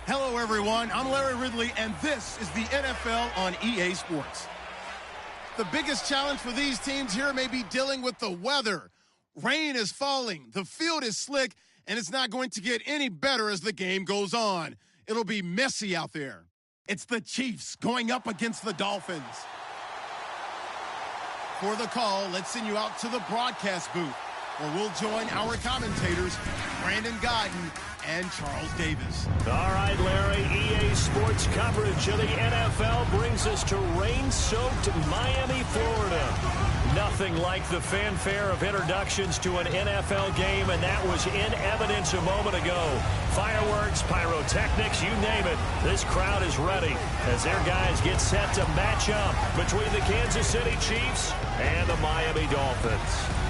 Hello, everyone. I'm Larry Ridley, and this is the NFL on EA Sports. The biggest challenge for these teams here may be dealing with the weather. Rain is falling, the field is slick, and it's not going to get any better as the game goes on. It'll be messy out there. It's the Chiefs going up against the Dolphins. For the call, let's send you out to the broadcast booth, where we'll join our commentators, Brandon Godden and Charles Davis. All right, Larry, EA Sports coverage of the NFL brings us to rain-soaked Miami, Florida. Nothing like the fanfare of introductions to an NFL game, and that was in evidence a moment ago. Fireworks, pyrotechnics, you name it. This crowd is ready as their guys get set to match up between the Kansas City Chiefs and the Miami Dolphins.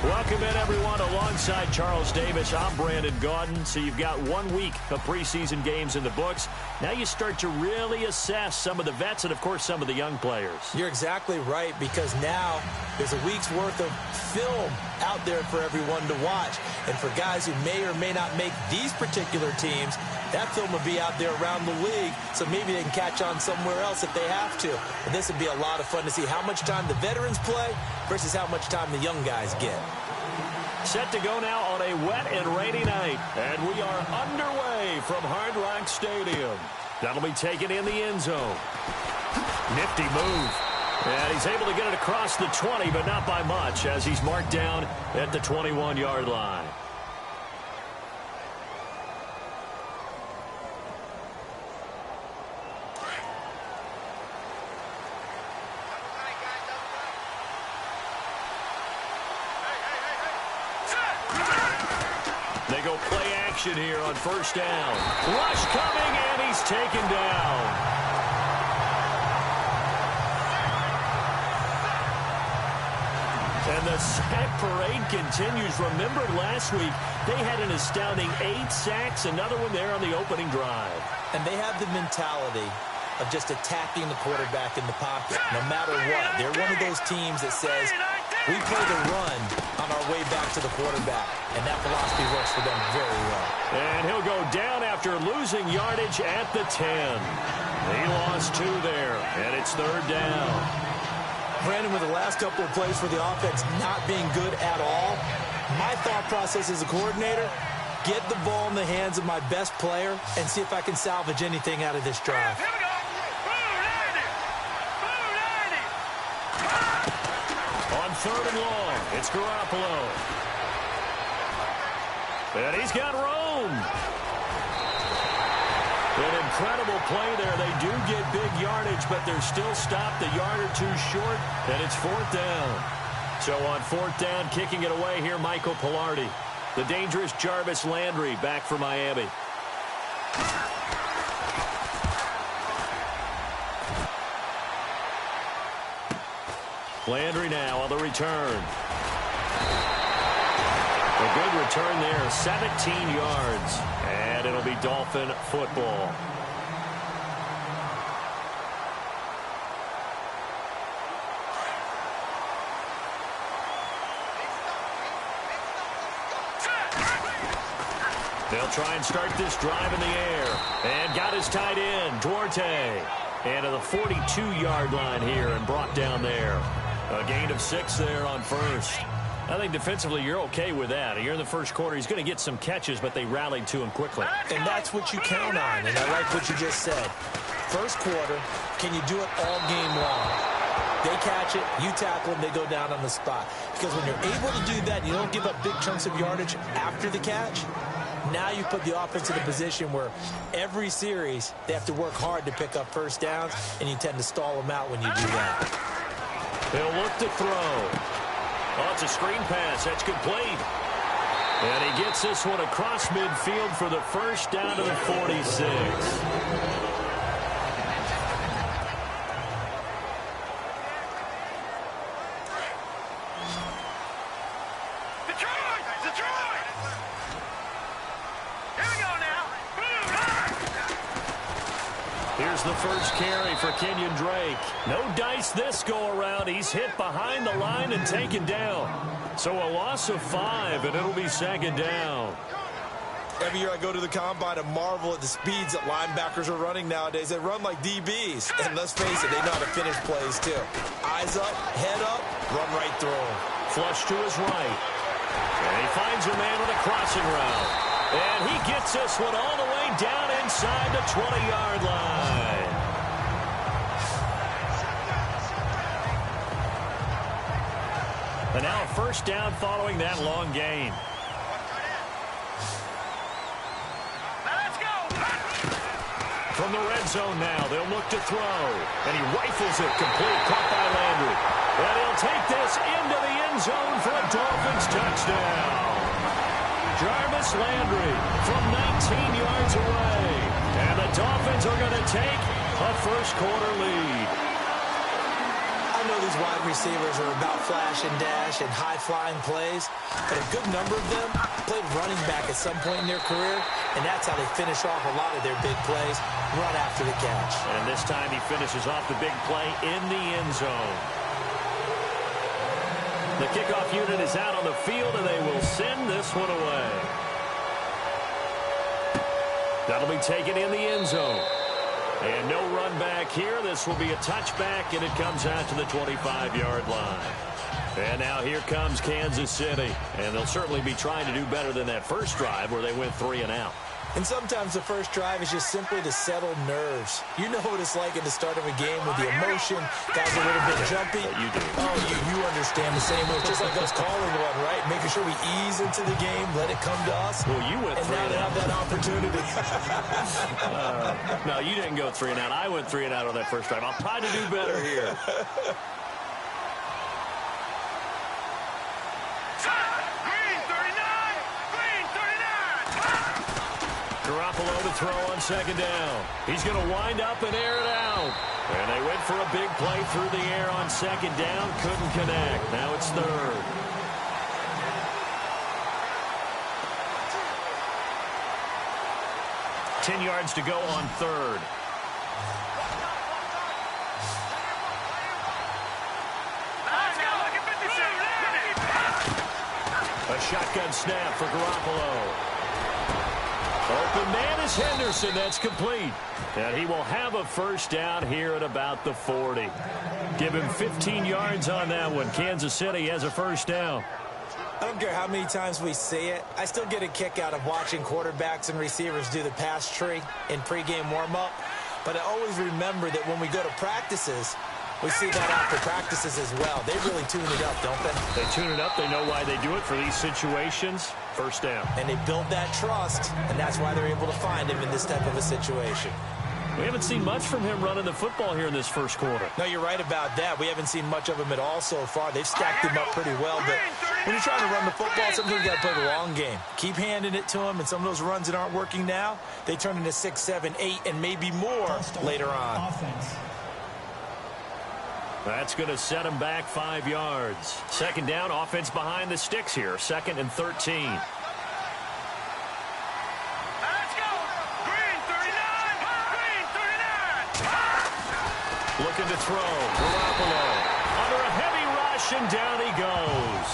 Welcome in, everyone, alongside Charles Davis. I'm Brandon Gaudin. So you've got 1 week of preseason games in the books. Now you start to really assess some of the vets and, of course, some of the young players. You're exactly right, because now there's a week's worth of film out there for everyone to watch. And for guys who may or may not make these particular teams, that film will be out there around the league, so maybe they can catch on somewhere else if they have to. But this would be a lot of fun to see how much time the veterans play versus how much time the young guys get. Set to go now on a wet and rainy night, and we are underway from Hard Rock Stadium. That'll be taken in the end zone. Nifty move. And he's able to get it across the 20, but not by much, as he's marked down at the 21-yard line. They go play action here on first down. Rush coming, and he's taken down. And the sack parade continues. Remember last week, they had an astounding 8 sacks, another one there on the opening drive. And they have the mentality of just attacking the quarterback in the pocket, no matter what. They're one of those teams that says, we play the run on our way back to the quarterback, and that philosophy works for them very well. And he'll go down after losing yardage at the 10. He lost 2 there, and it's third down. Brandon, with the last couple of plays for the offense not being good at all, my thought process as a coordinator, get the ball in the hands of my best player and see if I can salvage anything out of this drive. Here we go. On third and long, it's Garoppolo. And he's got Rome. An incredible play there. They do get big yardage, but they're still stopped a yard or 2 short, and it's fourth down. So on fourth down, kicking it away here, Michael Pilardi. The dangerous Jarvis Landry back for Miami. Landry now on the return. A good return there, 17 yards. And it'll be Dolphin football. They'll try and start this drive in the air. And got his tight end, Duarte. And to the 42-yard line here and brought down there. A gain of 6 there on first. I think defensively you're okay with that. You're in the first quarter. He's going to get some catches, but they rallied to him quickly. And that's what you count on, and I like what you just said. First quarter, can you do it all game long? They catch it, you tackle them, they go down on the spot. Because when you're able to do that, you don't give up big chunks of yardage after the catch. Now you put the offense in a position where every series they have to work hard to pick up first downs, and you tend to stall them out when you do that. He'll look to throw. Oh, it's a screen pass. That's complete. And he gets this one across midfield for the first down to the 46. Here's the first carry for Kenyon Drake. No dice this go-around. He's hit behind the line and taken down. So a loss of 5, and it'll be second down. Every year I go to the combine and marvel at the speeds that linebackers are running nowadays. They run like DBs. And let's face it, they know how to finish plays too. Eyes up, head up, run right through them. Flush to his right. And he finds a man with a crossing route. And he gets this one all the way down inside the 20-yard line. And now a first down following that long gain. From the red zone now, they'll look to throw. And he rifles it complete, caught by Landry. And he'll take this into the end zone for a Dolphins touchdown. Jarvis Landry from 19 yards away. And the Dolphins are going to take a first-quarter lead. I know these wide receivers are about flash and dash and high-flying plays, but a good number of them played running back at some point in their career, and that's how they finish off a lot of their big plays, run after the catch. And this time he finishes off the big play in the end zone. The kickoff unit is out on the field, and they will send this one away. That'll be taken in the end zone. And no run back here. This will be a touchback, and it comes out to the 25-yard line. And now here comes Kansas City. And they'll certainly be trying to do better than that first drive where they went 3 and out. And sometimes the first drive is just simply to settle nerves. You know what it's like at the start of a game with the emotion. Guys are a little bit jumpy. You do. Oh, you understand the same way. It's just like us calling one, right? Making sure we ease into the game, let it come to us. Well, you went 3 and out. And now they have that opportunity. No, you didn't go 3 and out. I went 3 and out on that first drive. I'll try to do better here. Garoppolo to throw on second down. He's going to wind up and air it out. And they went for a big play through the air on second down. Couldn't connect. Now it's third. Ten yards to go on third. A shotgun snap for Garoppolo. Open man is Henderson. That's complete. And he will have a first down here at about the 40. Give him 15 yards on that one. Kansas City has a first down. I don't care how many times we see it. I still get a kick out of watching quarterbacks and receivers do the pass tree in pregame warm-up. But I always remember that when we go to practices, we see that after practices as well. They really tune it up, don't they? They tune it up. They know why they do it for these situations. First down. And they build that trust, and that's why they're able to find him in this type of a situation. We haven't seen much from him running the football here in this first quarter. No, you're right about that. We haven't seen much of him at all so far. They've stacked him up pretty well, but when you're trying to run the football, sometimes you got to play the long game. Keep handing it to him, and some of those runs that aren't working now, they turn into 6, 7, 8, and maybe more later on. That's going to set him back 5 yards. Second down, offense behind the sticks here. 2nd and 13. Looking to throw. Garoppolo under a heavy rush, and down he goes.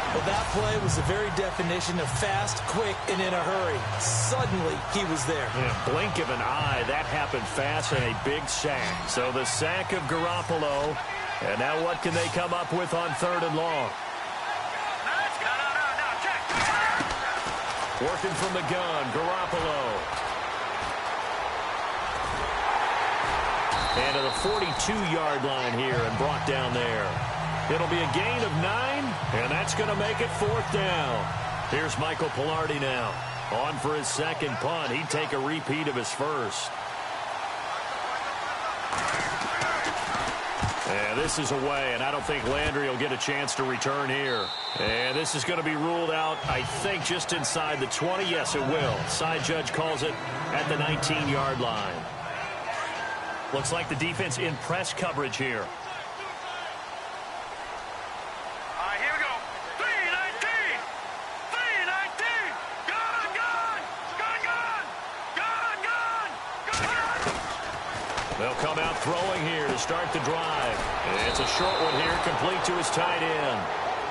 Well, that play was the very definition of fast, quick, and in a hurry. Suddenly, he was there. In a blink of an eye, that happened fast, and a big sack. So the sack of Garoppolo. And now what can they come up with on 3rd and long? Working from the gun, Garoppolo. And to the 42-yard line here and brought down there. It'll be a gain of 9, and that's going to make it 4th down. Here's Michael Pilardi now. On for his second punt. He'd take a repeat of his first. And this is away, and I don't think Landry will get a chance to return here. And this is going to be ruled out, I think, just inside the 20. Yes, it will. Side judge calls it at the 19-yard line. Looks like the defense in press coverage here. Here we go. 3-19. 3-19. Gone, gone. Gone, gone. Gone, gone. Gone. They'll come out throwing here to start the drive. It's a short one here, complete to his tight end.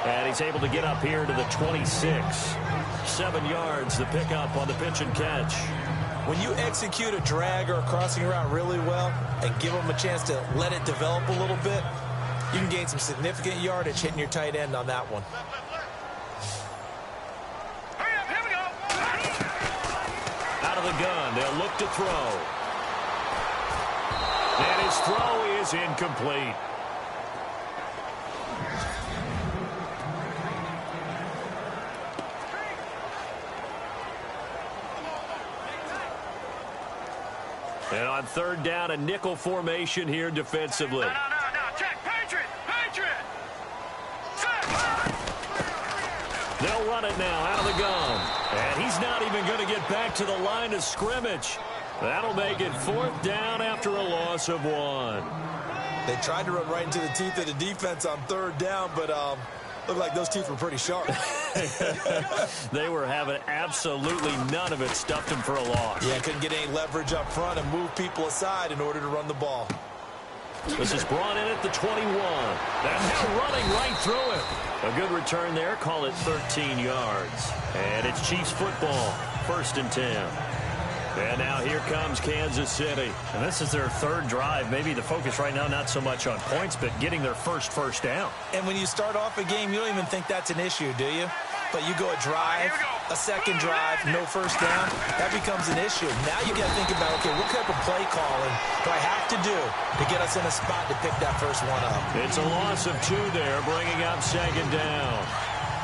And he's able to get up here to the 26. 7 yards, the pickup on the pitch and catch. When you execute a drag or a crossing route really well and give them a chance to let it develop a little bit, you can gain some significant yardage hitting your tight end on that one. Here we go. Out of the gun, they'll look to throw. And his throw is incomplete. And on third down, a nickel formation here defensively. No. Check. Patriot. Set. They'll run it now out of the gun. And he's not even going to get back to the line of scrimmage. That'll make it 4th down after a loss of 1. They tried to run right into the teeth of the defense on 3rd down, but looked like those teeth were pretty sharp. They were having absolutely none of it, stuffed him for a loss. Yeah, couldn't get any leverage up front and move people aside in order to run the ball. This is brought in at the 21. And now running right through it. A good return there. Call it 13 yards. And it's Chiefs football. 1st and 10. And now here comes Kansas City. And this is their 3rd drive. Maybe the focus right now not so much on points, but getting their first down. And when you start off a game, you don't even think that's an issue, do you? But you go a drive, a second drive, no first down, that becomes an issue. Now you got to think about, okay, what type of play calling do I have to do to get us in a spot to pick that first one up? It's a loss of 2 there, bringing up 2nd down.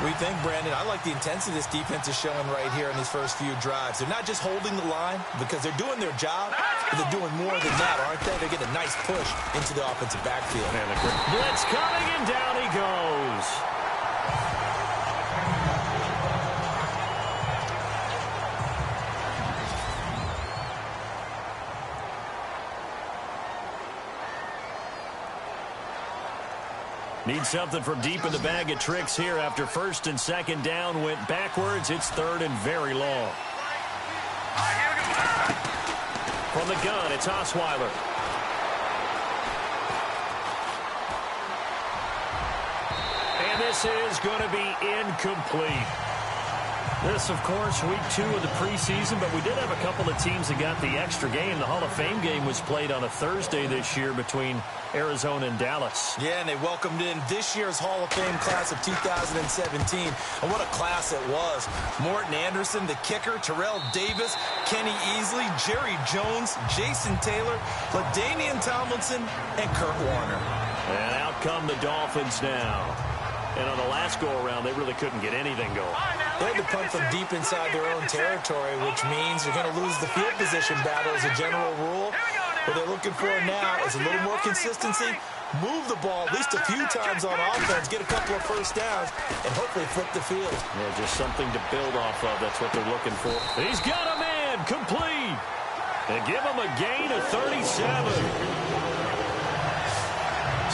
What do you think, Brandon? I like the intensity this defense is showing right here in these first few drives. They're not just holding the line because they're doing their job, but they're doing more than that, aren't they? They're getting a nice push into the offensive backfield. And the blitz coming, and down he goes. Need something from deep in the bag of tricks here after 1st and 2nd down went backwards. It's 3rd and very long. From the gun, it's Osweiler. And this is going to be incomplete. This, of course, week 2 of the preseason, but we did have a couple of teams that got the extra game. The Hall of Fame game was played on a Thursday this year between Arizona and Dallas. Yeah, and they welcomed in this year's Hall of Fame class of 2017. And what a class it was. Morton Anderson, the kicker, Terrell Davis, Kenny Easley, Jerry Jones, Jason Taylor, LaDainian Tomlinson, and Kurt Warner. And out come the Dolphins now. And on the last go-around, they really couldn't get anything going. They had to punt from deep inside their own territory, which means you're going to lose the field position battle as a general rule. What they're looking for now is a little more consistency, move the ball at least a few times on offense, get a couple of first downs, and hopefully flip the field. Yeah, just something to build off of. That's what they're looking for. He's got a man, complete. And give him a gain of 37.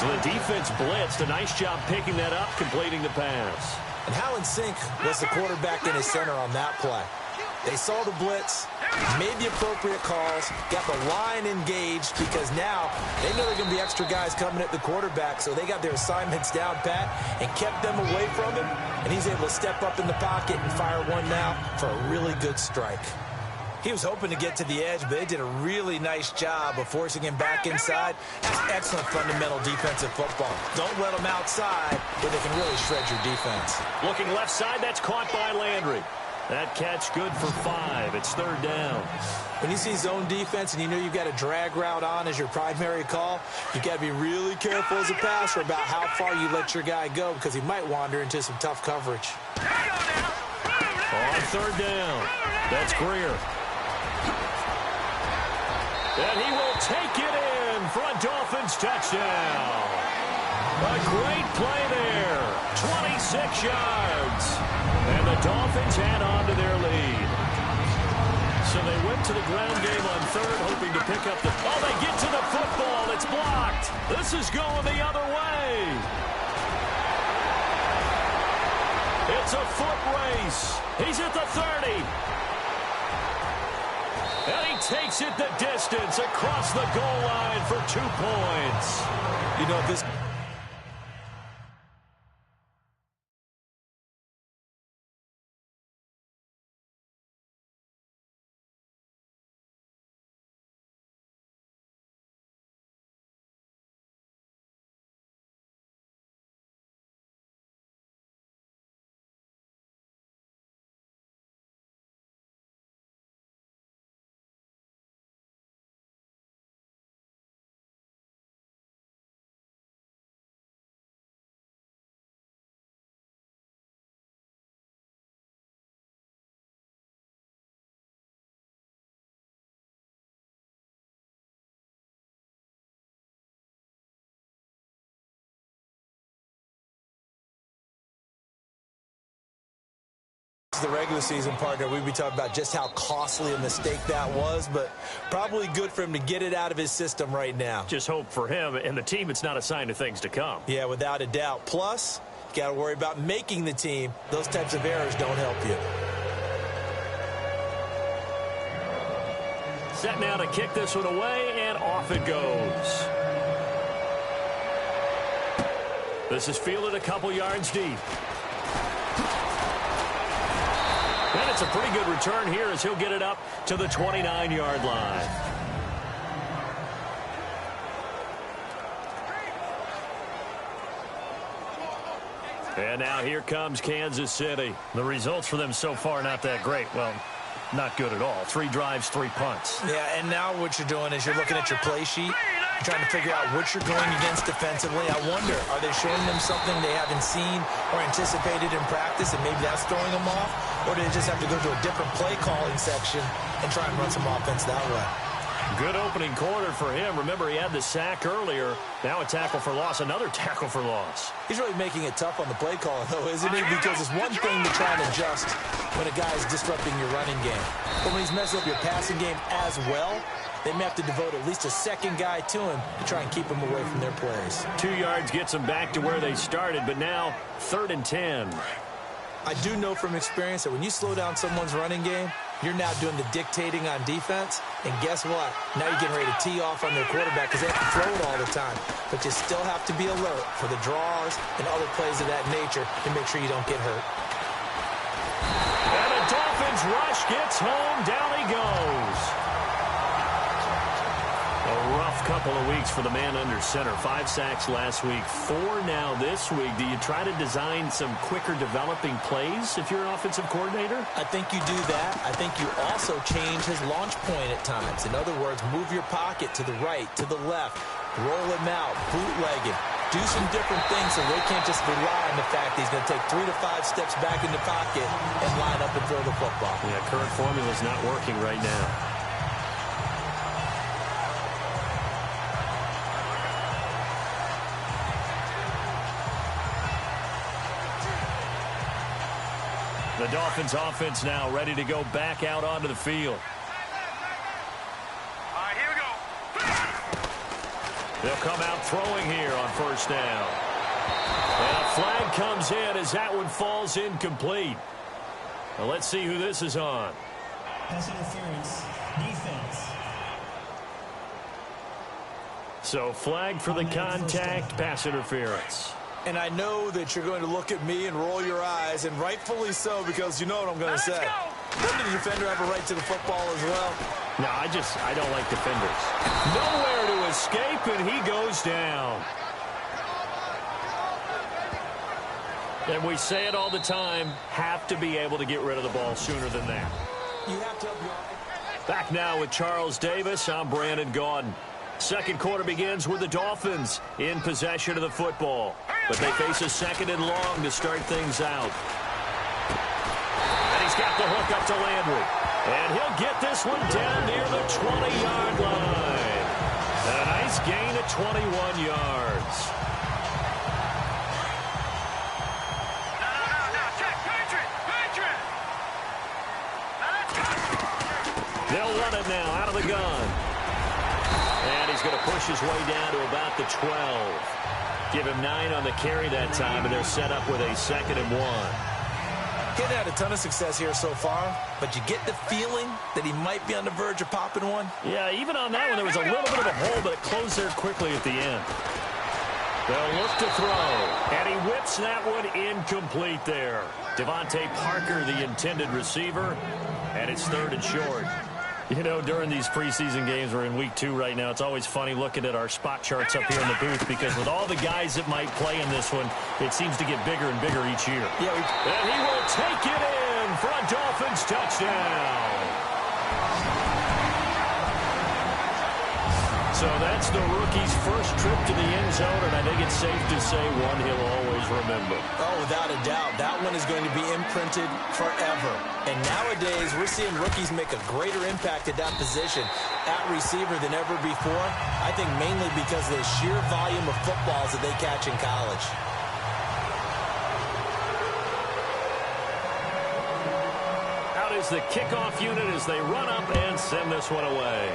So the defense blitzed. A nice job picking that up, completing the pass. And how in sync was the quarterback and his center on that play? They saw the blitz, made the appropriate calls, got the line engaged because now they know there are going to be extra guys coming at the quarterback, so they got their assignments down pat and kept them away from him, and he's able to step up in the pocket and fire one now for a really good strike. He was hoping to get to the edge, but they did a really nice job of forcing him back inside. That's excellent fundamental defensive football. Don't let them outside where they can really shred your defense. Looking left side, that's caught by Landry. That catch good for 5. It's 3rd down. When you see zone defense and you know you've got a drag route on as your primary call, you've got to be really careful as a passer about how far you let your guy go because he might wander into some tough coverage. On 3rd down, that's Greer. And he will take it in for a Dolphins touchdown. A great play there. 26 yards. And the Dolphins add on to their lead. So they went to the ground game on 3rd, hoping to pick up the... Oh, they get to the football. It's blocked. This is going the other way. It's a foot race. He's at the 30. And he takes it the distance across the goal line for 2 points. You know, this The regular season partner, we'd be talking about just how costly a mistake that was, but probably good for him to get it out of his system right now. Just hope for him and the team it's not a sign of things to come. Yeah, without a doubt. Plus, you got to worry about making the team. Those types of errors don't help you. Set now to kick this one away, and off it goes. This is fielded a couple yards deep. And it's a pretty good return here as he'll get it up to the 29-yard line. And now here comes Kansas City. The results for them so far not that great. Well, not good at all. 3 drives, 3 punts. Yeah, and now what you're doing is you're looking at your play sheet. You're trying to figure out what you're going against defensively. I wonder, are they showing them something they haven't seen or anticipated in practice, and maybe that's throwing them off? Or do they just have to go to a different play calling section and try and run some offense that way? Good opening quarter for him. Remember, he had the sack earlier. Now a tackle for loss, another tackle for loss. He's really making it tough on the play calling, though, isn't he? Because it's one thing to try and adjust when a guy is disrupting your running game. But when he's messing up your passing game as well, they may have to devote at least a second guy to him to try and keep him away from their plays. 2 yards gets them back to where they started, but now 3rd and 10. I do know from experience that when you slow down someone's running game, you're now doing the dictating on defense. And guess what? Now you're getting ready to tee off on their quarterback because they have to throw it all the time. But you still have to be alert for the draws and other plays of that nature to make sure you don't get hurt. And the Dolphins rush gets home. Down he goes. A rough couple of weeks for the man under center. 5 sacks last week, 4 now this week. Do you try to design some quicker developing plays if you're an offensive coordinator? I think you do that. I think you also change his launch point at times. In other words, move your pocket to the right, to the left, roll him out, bootleg him. Do some different things so they can't just rely on the fact that he's going to take 3 to 5 steps back in the pocket and line up and throw the football. Yeah, current formula is not working right now. The Dolphins offense now ready to go back out onto the field. All right, here we go. They'll come out throwing here on 1st down. And a flag comes in as that one falls incomplete. Well, let's see who this is on. Pass interference, defense. So flag for the contact, pass interference. And I know that you're going to look at me and roll your eyes, and rightfully so, because you know what I'm going to say. Doesn't the defender have a right to the football as well? No, I don't like defenders. Nowhere to escape, and he goes down. And we say it all the time, have to be able to get rid of the ball sooner than that. You have to have your... Back now with Charles Davis, I'm Brandon Gaudin. Second quarter begins with the Dolphins in possession of the football. But they face a 2nd and long to start things out. And he's got the hook up to Landry. And he'll get this one down near the 20-yard line. And a nice gain of 21 yards. No, check, Patriot. They'll run it now out of the gun. And he's going to push his way down to about the 12. Give him 9 on the carry that time, and they're set up with a 2nd and 1. Getting had a ton of success here so far, but you get the feeling that he might be on the verge of popping one. Yeah, even on that one, there was a little bit of a hole, but it closed there quickly at the end. They'll look to throw, and he whips that one incomplete there. Devontae Parker, the intended receiver, and it's 3rd and short. You know, during these preseason games, we're in week 2 right now, it's always funny looking at our spot charts up here in the booth because with all the guys that might play in this one, it seems to get bigger and bigger each year. Yeah, and he will take it in for a Dolphins touchdown. So that's the rookie's first trip to the end zone, and I think it's safe to say one he'll always remember. Oh, without a doubt. That one is going to be imprinted forever. And nowadays, we're seeing rookies make a greater impact at that position at receiver than ever before. I think mainly because of the sheer volume of footballs that they catch in college. is the kickoff unit as they run up and send this one away.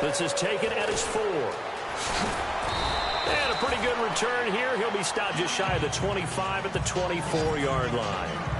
This is taken at his 4. And a pretty good return here. He'll be stopped just shy of the 25 at the 24-yard line.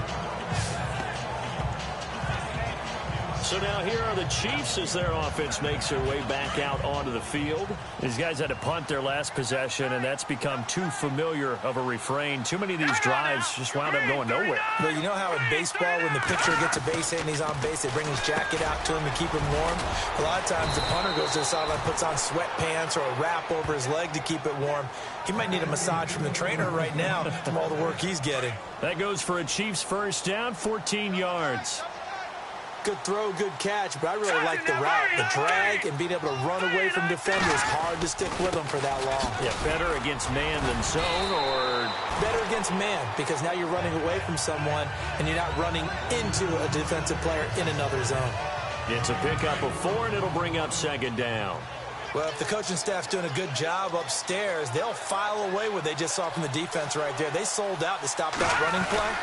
So now here are the Chiefs as their offense makes their way back out onto the field. These guys had to punt their last possession, and that's become too familiar of a refrain. Too many of these drives just wound up going nowhere. But you know how in baseball, when the pitcher gets a base hit and he's on base, they bring his jacket out to him to keep him warm? A lot of times the punter goes to the sideline, puts on sweatpants or a wrap over his leg to keep it warm. He might need a massage from the trainer right now from all the work he's getting. That goes for a Chiefs first down, 14 yards. Good throw, good catch, but I really like the route. The drag and being able to run away from defenders. Hard to stick with them for that long. Yeah, better against man than zone, or better against man, because now you're running away from someone and you're not running into a defensive player in another zone. It's a pickup of 4, and it'll bring up second down. Well, if the coaching staff's doing a good job upstairs, they'll file away what they just saw from the defense right there. They sold out to stop that running play.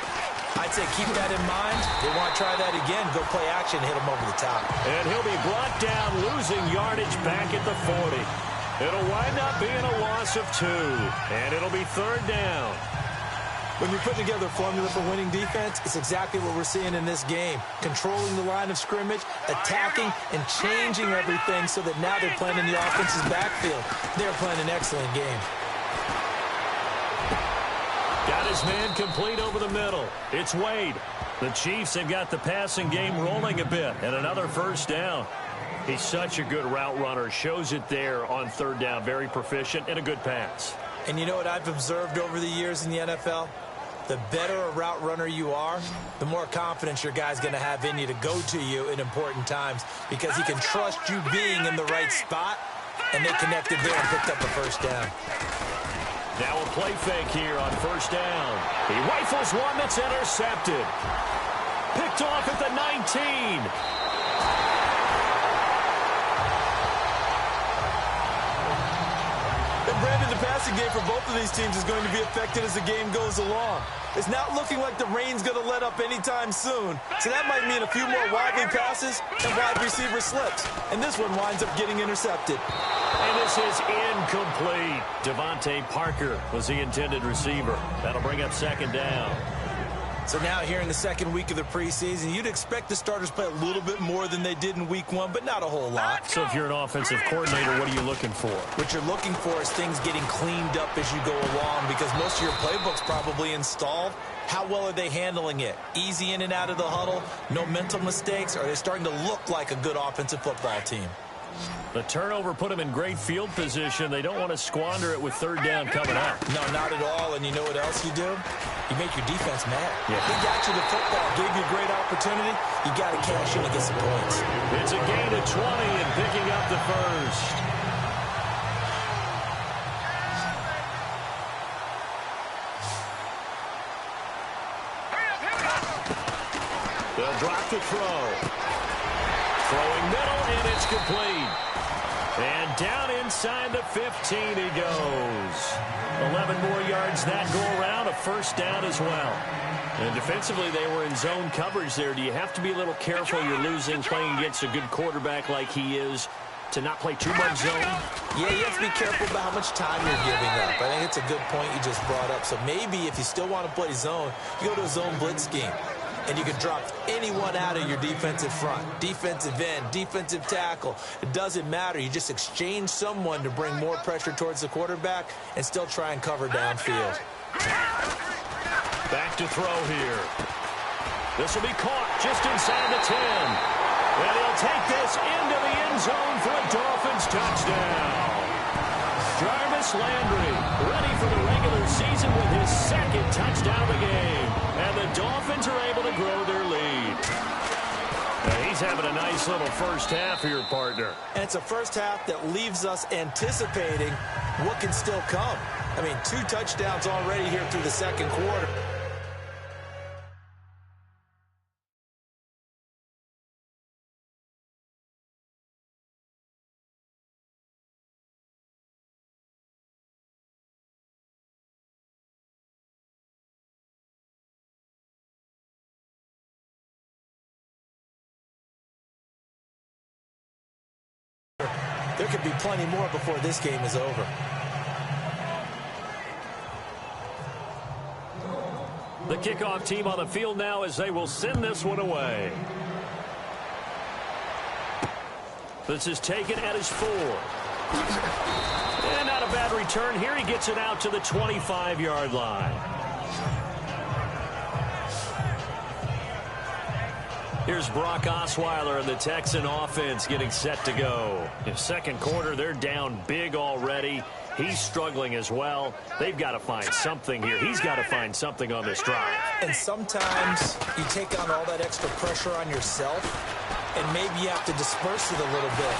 I'd say keep that in mind. They want to try that again. Go play action, hit them over the top. And he'll be brought down, losing yardage back at the 40. It'll wind up being a loss of 2, and it'll be third down. When you're putting together a formula for winning defense, it's exactly what we're seeing in this game. Controlling the line of scrimmage, attacking, and changing everything so that now they're playing in the offense's backfield. They're playing an excellent game. Got his man complete over the middle. It's Wade. The Chiefs have got the passing game rolling a bit, and another first down. He's such a good route runner. Shows it there on third down. Very proficient and a good pass. And you know what I've observed over the years in the NFL? The better a route runner you are, the more confidence your guy's going to have in you to go to you in important times, because he can trust you being in the right spot, and they connected there and picked up a first down. Now a play fake here on first down. He rifles one that's intercepted. Picked off at the 19. And Brandon, the passing game for both of these teams is going to be affected as the game goes along. It's not looking like the rain's going to let up anytime soon. So that might mean a few more widely passes and wide receiver slips. And this one winds up getting intercepted. And this is incomplete. Devontae Parker was the intended receiver. That'll bring up second down. So now here in the second week of the preseason, you'd expect the starters to play a little bit more than they did in week 1, but not a whole lot. So if you're an offensive coordinator, what are you looking for? What you're looking for is things getting cleaned up as you go along, because most of your playbook's probably installed. How well are they handling it? Easy in and out of the huddle? No mental mistakes? Are they starting to look like a good offensive football team? The turnover put them in great field position. They don't want to squander it with third down coming up. No, not at all. And you know what else you do? You make your defense mad. Yeah. They got you the football, gave you a great opportunity. You got to cash in and get some points. It's a gain of 20 and picking up the first. They'll drop the throw. Throwing middle, and it's complete. And down inside the 15 he goes. 11 more yards that go around, a first down as well. And defensively, they were in zone coverage there. Do you have to be a little careful? You're losing, playing against a good quarterback like he is, to not play too much zone? Yeah, you have to be careful about how much time you're giving up. I think it's a good point you just brought up. So maybe if you still want to play zone, you go to a zone blitz scheme. And you can drop anyone out of your defensive front, defensive end, defensive tackle. It doesn't matter. You just exchange someone to bring more pressure towards the quarterback and still try and cover downfield. Back to throw here. This will be caught just inside the 10. And he'll take this into the end zone for a Dolphins touchdown. Jarvis Landry ready for the regular season with his second touchdown of the game. And the Dolphins are able to grow their lead. Now he's having a nice little first half here, partner. And it's a first half that leaves us anticipating what can still come. I mean, 2 touchdowns already here through the second quarter. there could be plenty more before this game is over. The kickoff team on the field now as they will send this one away. This is taken at his 4. And not a bad return here. He gets it out to the 25-yard line. Here's Brock Osweiler and the Texan offense getting set to go. In second quarter, they're down big already. He's struggling as well. They've got to find something here. He's got to find something on this drive. And sometimes you take on all that extra pressure on yourself, and maybe you have to disperse it a little bit.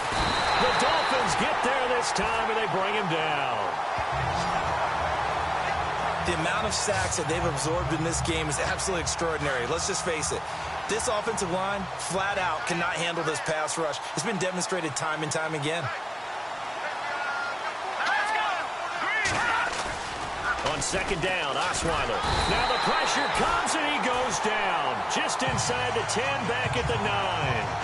The Dolphins get there this time, and they bring him down. The amount of sacks that they've absorbed in this game is absolutely extraordinary. Let's just face it. This offensive line, flat out, cannot handle this pass rush. It's been demonstrated time and time again. On second down, Osweiler. Now the pressure comes, and he goes down. Just inside the 10, back at the 9.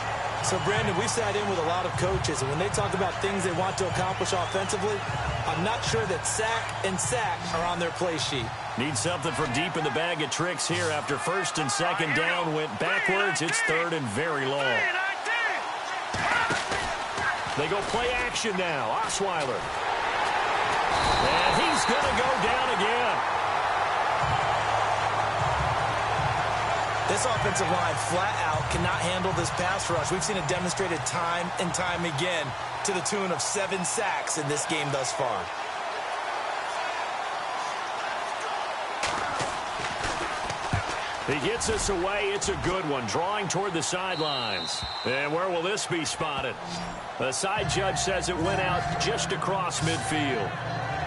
So, Brandon, we sat in with a lot of coaches, and when they talk about things they want to accomplish offensively, I'm not sure that sack and sack are on their play sheet. Need something from deep in the bag of tricks here. After first and second down went backwards, it's third and very long. They go play action now. Osweiler. And he's going to go down again. This offensive line flat out cannot handle this pass rush. We've seen it demonstrated time and time again to the tune of 7 sacks in this game thus far. He gets us away. It's a good one. Drawing toward the sidelines. And where will this be spotted? The side judge says it went out just across midfield.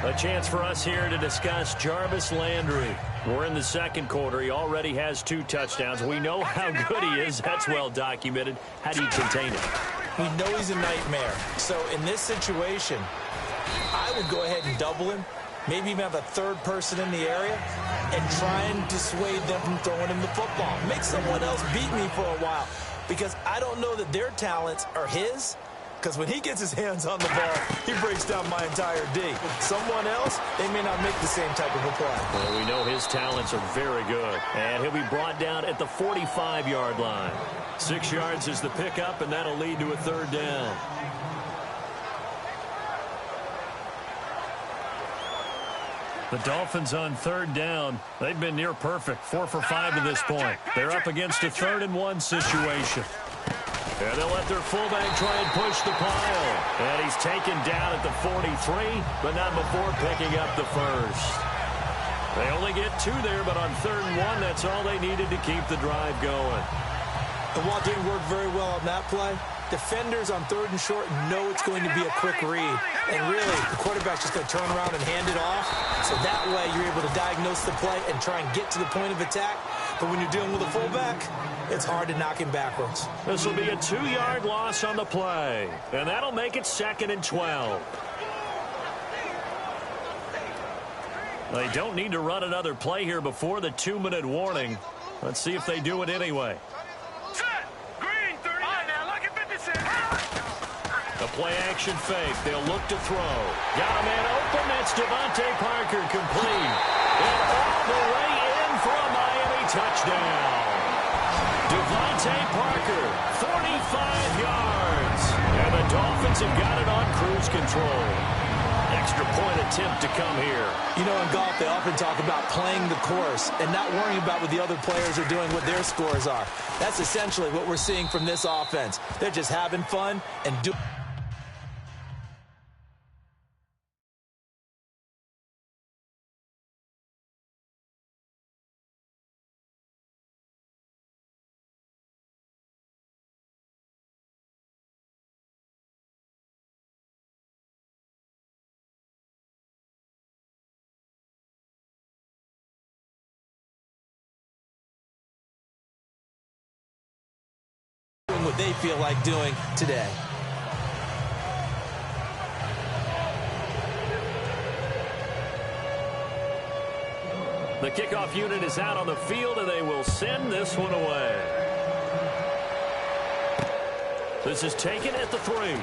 A chance for us here to discuss Jarvis Landry. We're in the second quarter. He already has 2 touchdowns. We know how good he is. That's well documented. How do you contain him? We know he's a nightmare. So in this situation, I would go ahead and double him. Maybe even have a third person in the area and try and dissuade them from throwing him the football. Make someone else beat me for a while, because I don't know that their talents are his. Because when he gets his hands on the ball, he breaks down my entire D. Someone else, they may not make the same type of a play. Well, we know his talents are very good. And he'll be brought down at the 45-yard line. 6 yards is the pickup, and that'll lead to a third down. The Dolphins on third down. They've been near perfect. 4 for 5 to this point. They're up against a 3rd and 1 situation. And they'll let their fullback try and push the pile. And he's taken down at the 43, but not before picking up the first. They only get 2 there, but on 3rd and 1, that's all they needed to keep the drive going. And while it didn't work very well on that play, defenders on 3rd and short know it's going to be a quick read. And really, the quarterback's just going to turn around and hand it off. So that way, you're able to diagnose the play and try and get to the point of attack. But when you're dealing with a fullback, it's hard to knock him backwards. This will be a 2-yard loss on the play. And that'll make it 2nd and 12. They don't need to run another play here before the 2-minute warning. Let's see if they do it anyway. A play-action fake. They'll look to throw. Got a man open. That's Devontae Parker, complete. And all the way in for a Miami touchdown. Devontae Parker, 45 yards. And the Dolphins have got it on cruise control. Extra point attempt to come here. You know, in golf, they often talk about playing the course and not worrying about what the other players are doing, what their scores are. That's essentially what we're seeing from this offense. They're just having fun and doing. What they feel like doing today. The kickoff unit is out on the field, and they will send this one away. This is taken at the 3.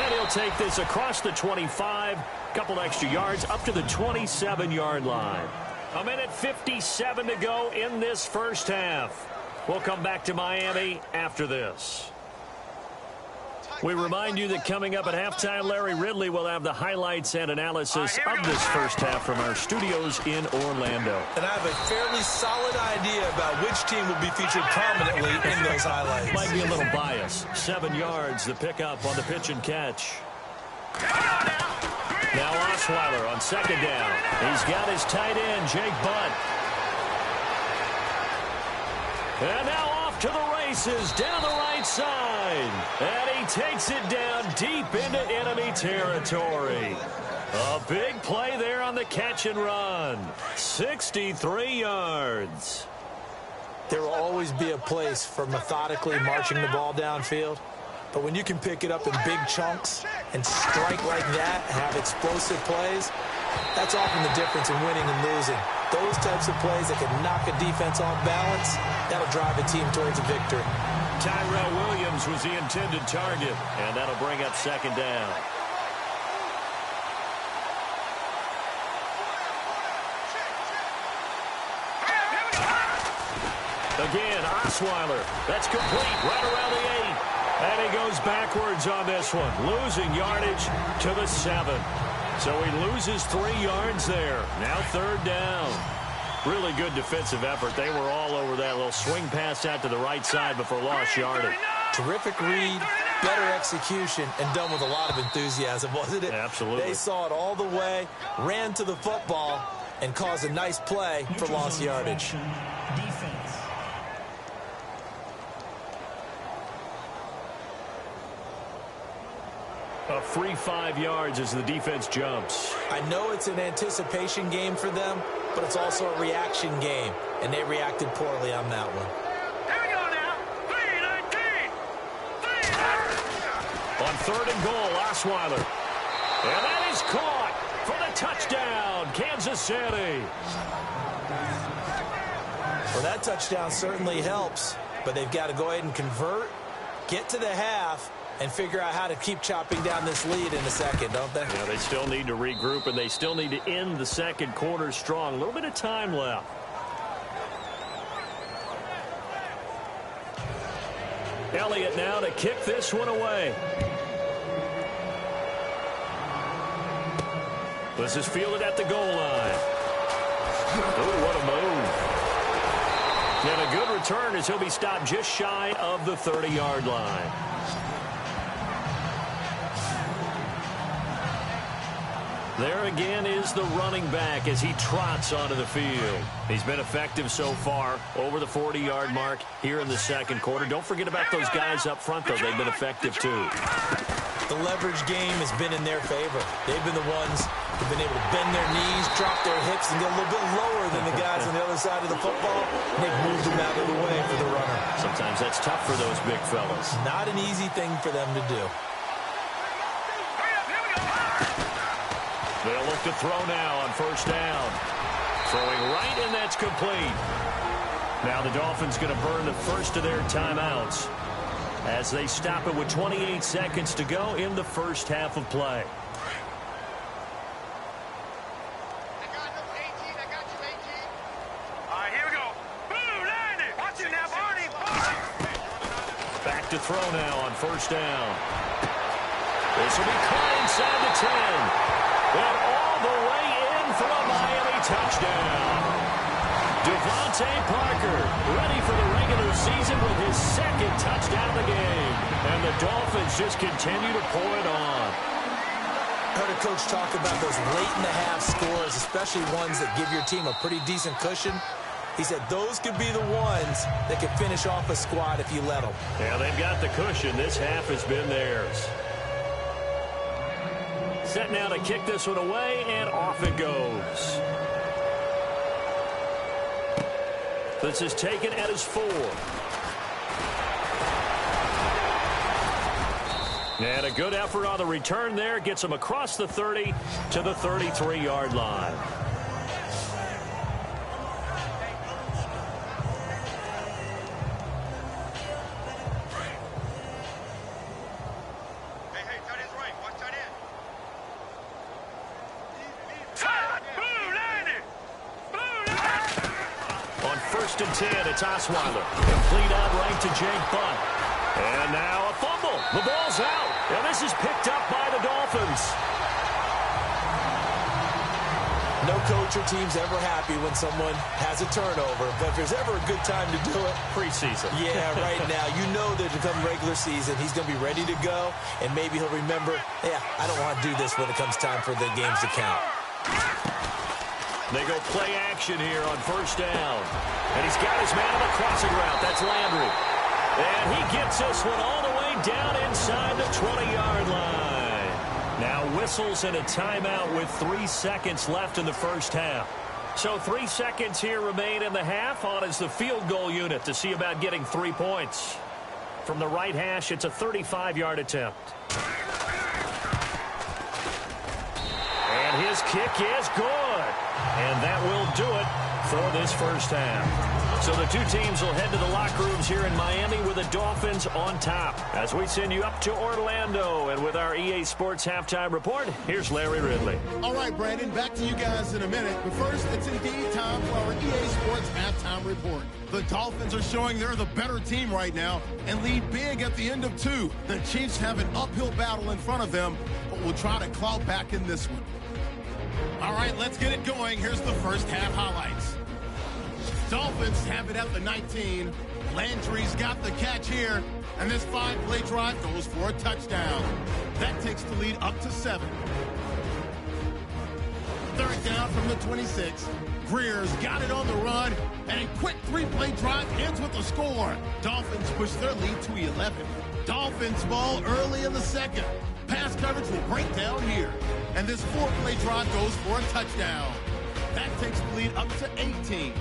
And he'll take this across the 25, couple extra yards up to the 27-yard line. 1:57 to go in this first half. We'll come back to Miami after this. We remind you that coming up at halftime, Larry Ridley will have the highlights and analysis of this first half from our studios in Orlando. And I have a fairly solid idea about which team will be featured prominently in those highlights. Might be a little bias. 7 yards, the pickup on the pitch and catch. Now Osweiler on second down. He's got his tight end, Jake Butt. And now off to the races down the right side. And he takes it down deep into enemy territory. A big play there on the catch and run. 63 yards. There will always be a place for methodically marching the ball downfield. But when you can pick it up in big chunks and strike like that, have explosive plays, that's often the difference in winning and losing. Those types of plays that can knock a defense off balance, that'll drive a team towards a victory. Tyrell Williams was the intended target, and that'll bring up second down. Again, Osweiler. That's complete right around the 8. And he goes backwards on this one, losing yardage to the 7. So he loses 3 yards there. Now third down. Really good defensive effort. They were all over that little swing pass out to the right side before lost yardage. Terrific read, better execution, and done with a lot of enthusiasm, wasn't it? Absolutely. They saw it all the way, ran to the football, and caused a nice play for lost yardage. Defense. A free 5 yards as the defense jumps. I know it's an anticipation game for them, but it's also a reaction game, and they reacted poorly on that one. Here we go now. 3-19. On third and goal, Osweiler. And that is caught for the touchdown, Kansas City. Well, that touchdown certainly helps, but they've got to go ahead and convert, get to the half, and figure out how to keep chopping down this lead in a second, don't they? Yeah, they still need to regroup, and they still need to end the second quarter strong. A little bit of time left. Elliott now to kick this one away. This is fielded at the goal line. Oh, what a move. And a good return as he'll be stopped just shy of the 30-yard line. There again is the running back as he trots onto the field. He's been effective so far over the 40-yard mark here in the second quarter. Don't forget about those guys up front, though. They've been effective, too. The leverage game has been in their favor. They've been the ones who've been able to bend their knees, drop their hips, and get a little bit lower than the guys on the other side of the football. And they've moved them out of the way for the runner. Sometimes that's tough for those big fellas. Not an easy thing for them to do. They'll look to throw now on first down. Throwing right, and that's complete. Now the Dolphins going to burn the first of their timeouts as they stop it with 28 seconds to go in the first half of play. I got you, 18. All right, here we go. Boom, 90. Watch it now, Barney. Back to throw now on first down. This will be caught inside the 10. And all the way in for a Miami touchdown. Devontae Parker ready for the regular season with his second touchdown of the game. And the Dolphins just continue to pour it on. I heard a coach talk about those late-in-the-half scores, especially ones that give your team a pretty decent cushion. He said those could be the ones that could finish off a squad if you let them. Yeah, they've got the cushion. This half has been theirs. Set now to kick this one away, and off it goes. This is taken at his 4. And a good effort on the return there. Gets him across the 30 to the 33-yard line. Hey, tight end's right. 1st and 10. It's Osweiler. Complete out right to Jake Butt. And now a fumble. The ball's out. And this is picked up by the Dolphins. No coach or team's ever happy when someone has a turnover, but if there's ever a good time to do it, preseason. Yeah, right now. You know that to come regular season, he's going to be ready to go, and maybe he'll remember, yeah, I don't want to do this when it comes time for the games to count. They go play action here on 1st down. And he's got his man on the crossing route. That's Landry. And he gets this one all the way down inside the 20-yard line. Now whistles and a timeout with 3 seconds left in the 1st half. So 3 seconds here remain in the half. On is the field goal unit to see about getting 3 points. From the right hash, it's a 35-yard attempt. And his kick is good. And that will do it for this 1st half. So the two teams will head to the locker rooms here in Miami with the Dolphins on top. As we send you up to Orlando, and with our EA Sports Halftime Report, here's Larry Ridley. All right, Brandon, back to you guys in a minute. But first, it's indeed time for our EA Sports Halftime Report. The Dolphins are showing they're the better team right now and lead big at the end of 2. The Chiefs have an uphill battle in front of them, but will try to claw back in this one. All right, let's get it going. Here's the 1st half highlights. Dolphins have it at the 19. Landry's got the catch here, and this 5-play drive goes for a touchdown. That takes the lead up to 7. 3rd down from the 26. Greer's got it on the run, and a quick 3-play drive ends with a score. Dolphins push their lead to 11. Dolphins ball early in the 2nd. Pass coverage will break down here, and this 4-play drive goes for a touchdown. That takes the lead up to 18.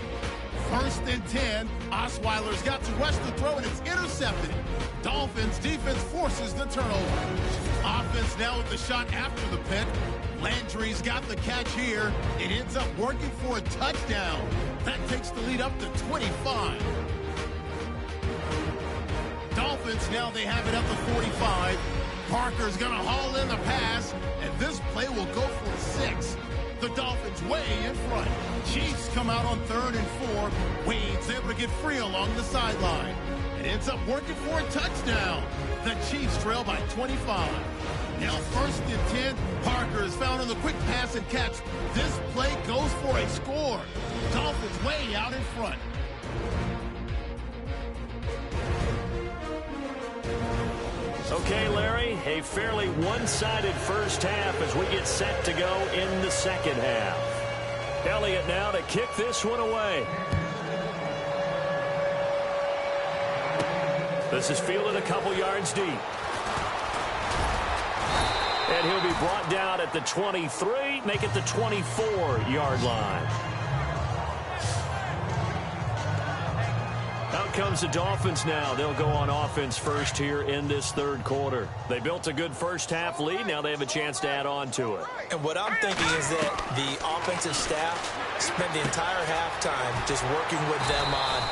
1st and 10. Osweiler's got to rush the throw, and it's intercepted. Dolphins defense forces the turnover. Offense now with the shot after the pick. Landry's got the catch here. It ends up working for a touchdown. That takes the lead up to 25. Dolphins now they have it at the 45. Parker's going to haul in the pass, and this play will go for 6. The Dolphins way in front. Chiefs come out on 3rd and 4. Wade's able to get free along the sideline. It ends up working for a touchdown. The Chiefs trail by 25. Now 1st and 10. Parker is found on the quick pass and catch. This play goes for a score. Dolphins way out in front. Okay, Larry, a fairly one-sided 1st half as we get set to go in the 2nd half. Elliott now to kick this one away. This is fielded a couple yards deep. And he'll be brought down at the 23, make it the 24-yard line. Out comes the Dolphins now. They'll go on offense first here in this 3rd quarter. They built a good 1st half lead. Now they have a chance to add on to it. And what I'm thinking is that the offensive staff spent the entire halftime just working with them on,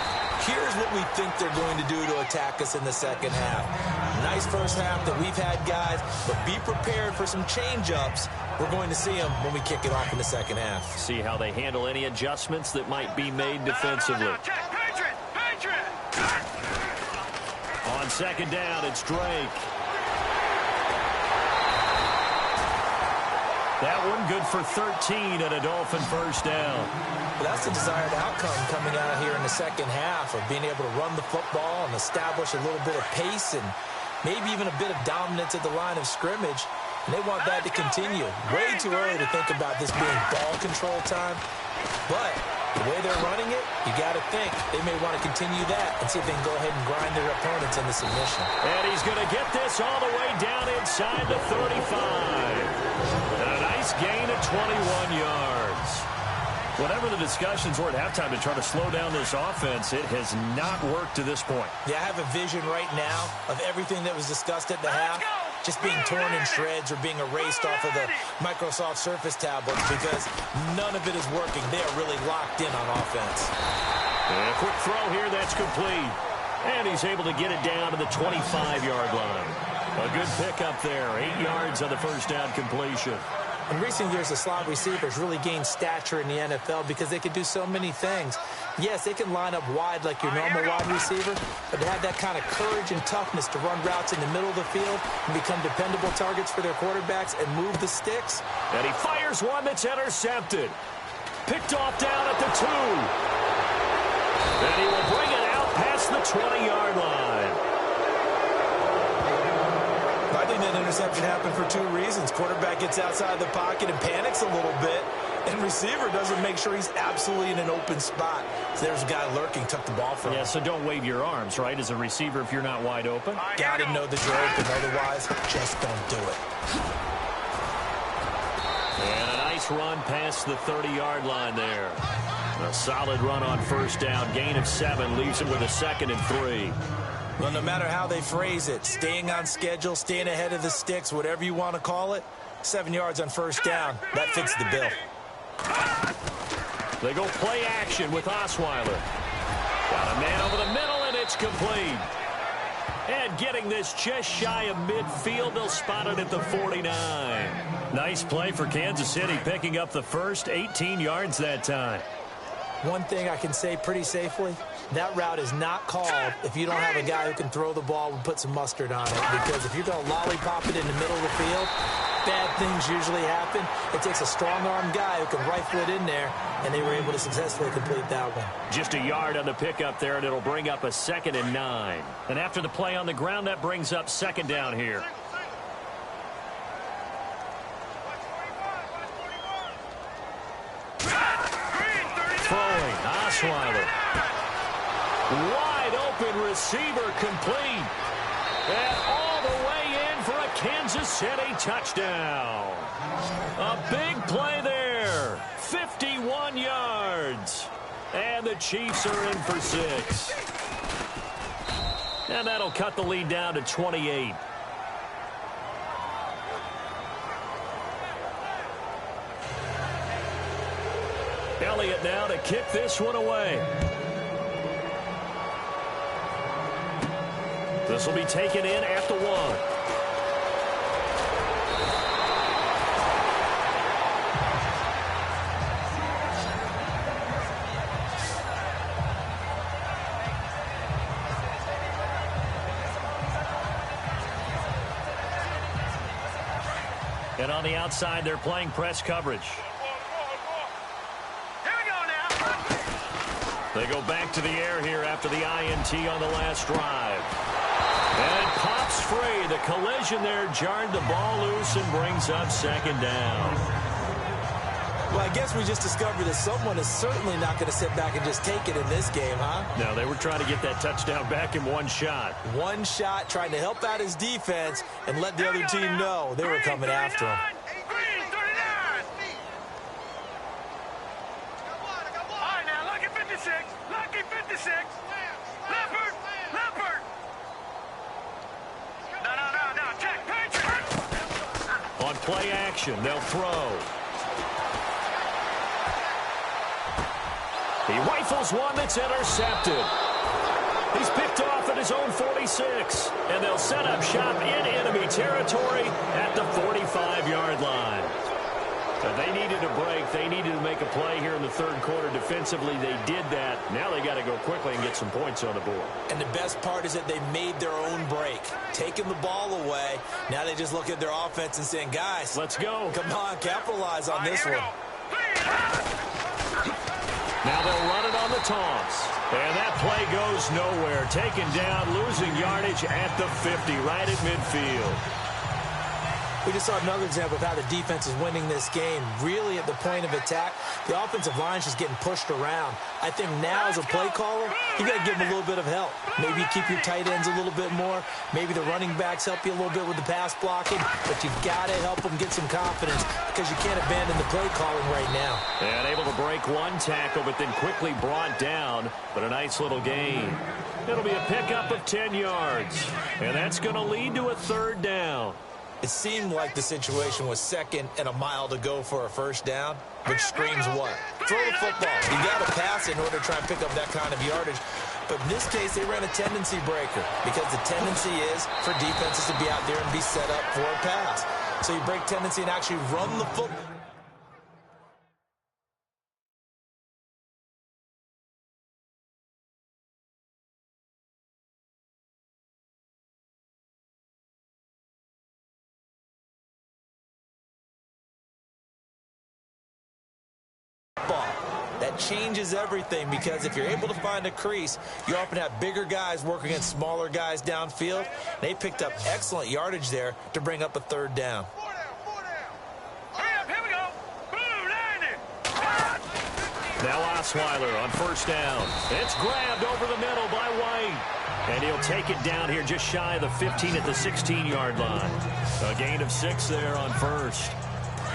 here's what we think they're going to do to attack us in the 2nd half. Nice 1st half that we've had, guys, but be prepared for some change-ups. We're going to see them when we kick it off in the 2nd half. See how they handle any adjustments that might be made defensively. On 2nd down, it's Drake. That one good for 13 and a Dolphin 1st down. Well, that's the desired outcome coming out here in the 2nd half of being able to run the football and establish a little bit of pace and maybe even a bit of dominance at the line of scrimmage. And they want that to continue. Way too early to think about this being ball control time. But the way they're running it, you got to think they may want to continue that and see if they can go ahead and grind their opponents into submission. And he's going to get this all the way down inside the 35. And a nice gain of 21 yards. Whatever the discussions were at halftime to try to slow down this offense, it has not worked to this point. Yeah, I have a vision right now of everything that was discussed at the half just being torn in shreds or being erased off of the Microsoft Surface tablets because none of it is working. They are really locked in on offense. And a quick throw here, that's complete. And he's able to get it down to the 25-yard line. A good pickup there, 8 yards on the 1st down completion. In recent years, the slot receivers really gained stature in the NFL because they can do so many things. Yes, they can line up wide like your normal wide receiver, but to have that kind of courage and toughness to run routes in the middle of the field and become dependable targets for their quarterbacks and move the sticks. And he fires one that's intercepted. Picked off down at the 2. And he will bring it out past the 20-yard line. I think that interception happened for 2 reasons. Quarterback gets outside the pocket and panics a little bit, and receiver doesn't make sure he's absolutely in an open spot. So there's a guy lurking, took the ball from him. Yeah, so don't wave your arms, right, as a receiver if you're not wide open. Got to know that you're open, otherwise just don't do it. And a nice run past the 30-yard line there. A solid run on first down. Gain of 7 leaves him with a 2nd and 3. Well, no matter how they phrase it, staying on schedule, staying ahead of the sticks, whatever you want to call it, 7 yards on first down, that fits the bill. They go play action with Osweiler. Got a man over the middle, and it's complete. And getting this just shy of midfield, they'll spot it at the 49. Nice play for Kansas City, picking up the first 18 yards that time. One thing I can say pretty safely, that route is not called if you don't have a guy who can throw the ball and put some mustard on it. Because if you're going to lollipop it in the middle of the field, bad things usually happen. It takes a strong-armed guy who can rifle it in there, and they were able to successfully complete that one. Just a yard on the pickup there, and it'll bring up a 2nd and 9. And after the play on the ground, that brings up 2nd down here. Throwing, Osweiler. Wide open receiver complete. And all the way in for a Kansas City touchdown. A big play there. 51 yards. And the Chiefs are in for 6. And that'll cut the lead down to 28. Elliott now to kick this one away. This will be taken in at the 1. And on the outside, they're playing press coverage. They go back to the air here after the INT on the last drive. And it pops free. The collision there jarred the ball loose and brings up 2nd down. Well, I guess we just discovered that someone is certainly not going to sit back and just take it in this game, huh? No, they were trying to get that touchdown back in one shot. One shot, trying to help out his defense and let the other team know they were coming after him. On play action, they'll throw. He rifles one that's intercepted. He's picked off at his own 46. And they'll set up shop in enemy territory at the 45-yard line. So they needed a break. They needed to make a play here in the 3rd quarter. Defensively, they did that. Now they got to go quickly and get some points on the board. And the best part is that they made their own break, taking the ball away. Now they just look at their offense and saying, guys, let's go. Come on, capitalize on this one. Now they'll run it on the toss. And that play goes nowhere. Taken down, losing yardage at the 50, right at midfield. We just saw another example of how the defense is winning this game. Really at the point of attack, the offensive line is just getting pushed around. I think now as a play caller, you got to give them a little bit of help. Maybe keep your tight ends a little bit more. Maybe the running backs help you a little bit with the pass blocking. But you got to help them get some confidence because you can't abandon the play calling right now. And able to break one tackle, but then quickly brought down. But a nice little gain. It'll be a pickup of 10 yards. And that's going to lead to a 3rd down. It seemed like the situation was 2nd and a mile to go for a first down, which screams what? Throw the football. You got to pass in order to try and pick up that kind of yardage. But in this case, they ran a tendency breaker because the tendency is for defenses to be out there and be set up for a pass. so you break tendency and actually run the football. That changes everything, because if you're able to find a crease, you often have bigger guys working against smaller guys downfield. They picked up excellent yardage there to bring up a third down. Hurry up, here we go. Boom, landed. Now Osweiler on first down. It's grabbed over the middle by White. And he'll take it down here just shy of the 15 at the 16-yard line. A gain of 6 there on first.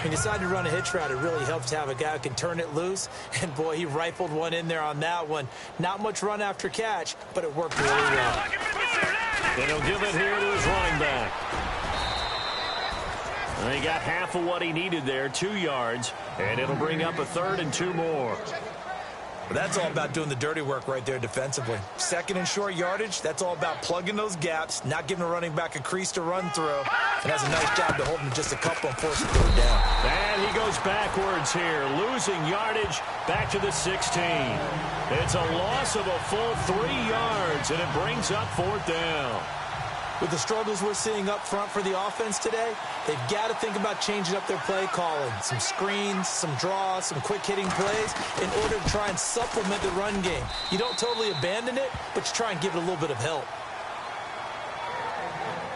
When you decide to run a hitch route, it really helps to have a guy who can turn it loose. And, boy, he rifled one in there on that one. Not much run after catch, but it worked really well. And he'll give it here to his running back. And he got half of what he needed there, 2 yards. And it'll bring up a 3rd and 2 more. But that's all about doing the dirty work right there defensively. Second and short yardage, that's all about plugging those gaps, not giving a running back a crease to run through, and has a nice job to hold him just a couple and force a third down. And he goes backwards here, losing yardage back to the 16. It's a loss of a full 3 yards, and it brings up 4th down. With the struggles we're seeing up front for the offense today, they've got to think about changing up their play calling. Some screens, some draws, some quick-hitting plays in order to try and supplement the run game. You don't totally abandon it, but you try and give it a little bit of help.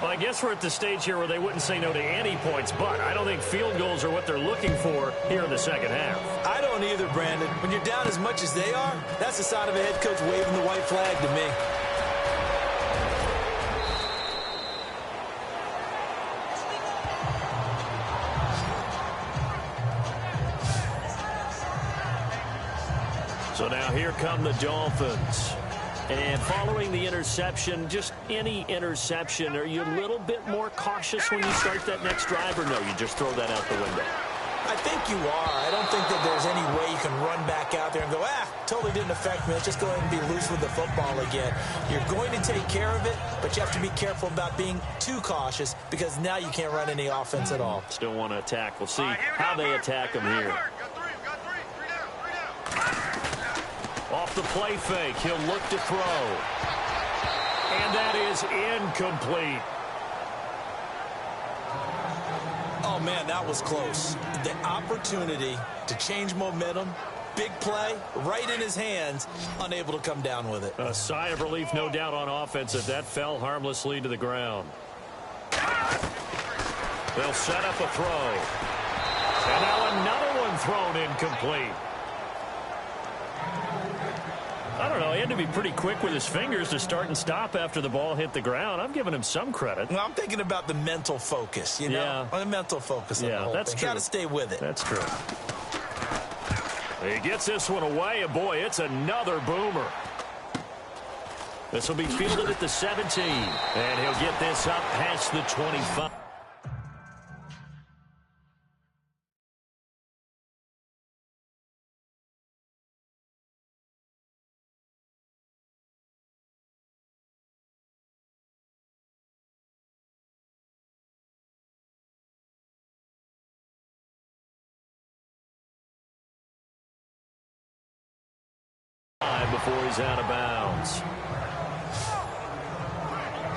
Well, I guess we're at the stage here where they wouldn't say no to any points, but I don't think field goals are what they're looking for here in the second half. I don't either, Brandon. When you're down as much as they are, that's the sign of a head coach waving the white flag to me. So now here come the Dolphins. And following the interception, just any interception, are you a little bit more cautious when you start that next drive, or no, you just throw that out the window? I think you are. I don't think that there's any way you can run back out there and go, totally didn't affect me. Let's just go ahead and be loose with the football again. You're going to take care of it, but you have to be careful about being too cautious, because now you can't run any offense at all. Still want to attack. We'll see how they attack them here. Off the play fake, he'll look to throw. And that is incomplete. Oh, man, that was close. The opportunity to change momentum, big play, right in his hands, unable to come down with it. A sigh of relief, no doubt, on offense if that fell harmlessly to the ground. They'll set up a throw. And now another one thrown incomplete. I don't know, he had to be pretty quick with his fingers to start and stop after the ball hit the ground. I'm giving him some credit. Well, I'm thinking about the mental focus, you know? Yeah. The mental focus on the whole that's thing. true. Got to stay with it. That's true. He gets this one away, and boy, it's another boomer. This will be fielded at the 17, and he'll get this up past the 25. Before he's out of bounds.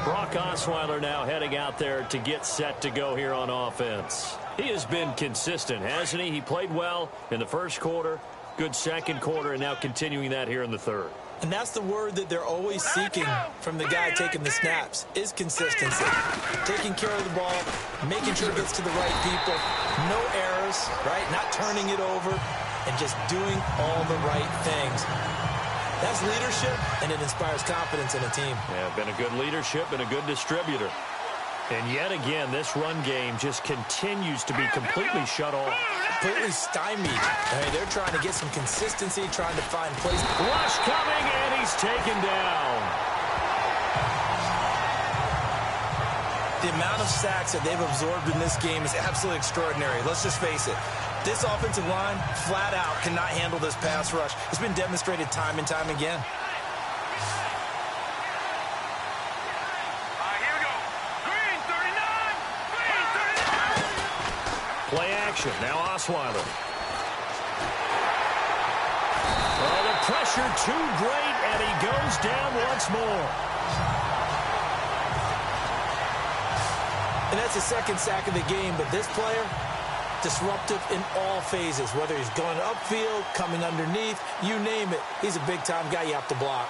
Brock Osweiler now heading out there to get set to go here on offense. He has been consistent, hasn't he? He played well in the first quarter, good second quarter, and now continuing that here in the third. And that's the word that they're always seeking from the guy taking the snaps, is consistency. Taking care of the ball, making sure it gets to the right people, no errors, right? Not turning it over, and just doing all the right things. That's leadership, and it inspires confidence in a team. Yeah, been a good leadership and a good distributor. And yet again, this run game just continues to be completely shut off. Completely stymied. I mean, they're trying to get some consistency, trying to find plays. Rush coming, and he's taken down. The amount of sacks that they've absorbed in this game is absolutely extraordinary. Let's just face it. This offensive line, flat out, cannot handle this pass rush. It's been demonstrated time and time again. Here we go. Green 39. Green 39. action. Now Osweiler. Oh, the pressure too great, and he goes down once more. And that's the second sack of the game, but this player, disruptive in all phases, whether he's going upfield, coming underneath, you name it. He's a big-time guy you have to block.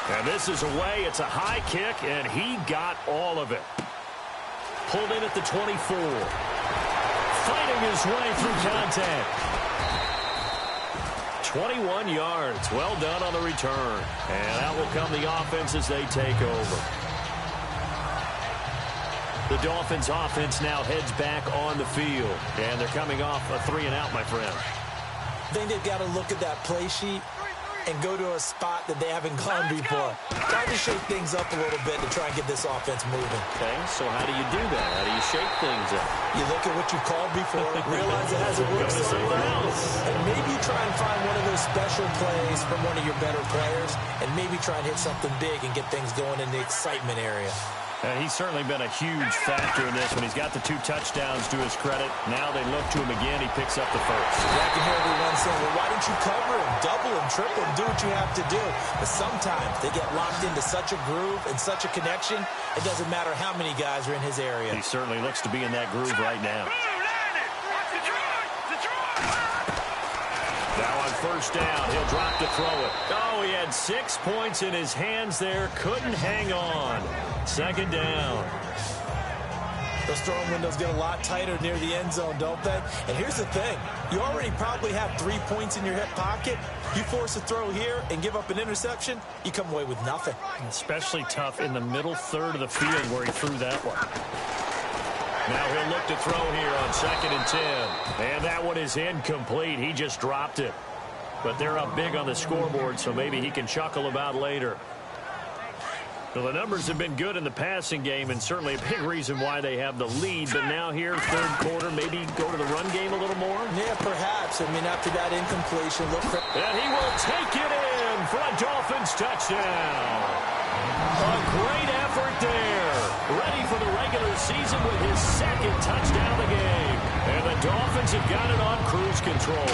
And this is away. It's a high kick, and he got all of it. Pulled in at the 24. Fighting his way through contact. 21 yards. Well done on the return. And out will come the offense as they take over. The Dolphins offense now heads back on the field. And they're coming off a 3-and-out, my friend. I think they've got to look at that play sheet and go to a spot that they haven't gone before. Trying to shake things up a little bit to try and get this offense moving. Okay, so how do you do that? How do you shake things up? You look at what you've called before, realize it hasn't worked somewhere else, and maybe you try and find one of those special plays from one of your better players, and maybe try and hit something big and get things going in the excitement area. He's certainly been a huge factor in this one. He's got the 2 touchdowns to his credit. Now they look to him again. He picks up the first. I can hear everyone saying, well, why don't you cover him, double him, triple him, do what you have to do. But sometimes they get locked into such a groove and such a connection, it doesn't matter how many guys are in his area. He certainly looks to be in that groove right now. Now on first down, he'll drop to throw it. Oh, he had 6 points in his hands there. Couldn't hang on. Second down. Those throwing windows get a lot tighter near the end zone, don't they? And here's the thing. You already probably have 3 points in your hip pocket. You force a throw here and give up an interception, you come away with nothing. Especially tough in the middle third of the field where he threw that one. Now he'll look to throw here on 2nd and 10. And that one is incomplete. He just dropped it. But they're up big on the scoreboard, so maybe he can chuckle about later. Well, the numbers have been good in the passing game, and certainly a big reason why they have the lead. But now here, third quarter, maybe go to the run game a little more? Yeah, perhaps. I mean, after that incompletion, look for... And he will take it in for a Dolphins touchdown. A great effort there. Ready for the regular season with his 2nd touchdown of the game. And the Dolphins have got it on cruise control.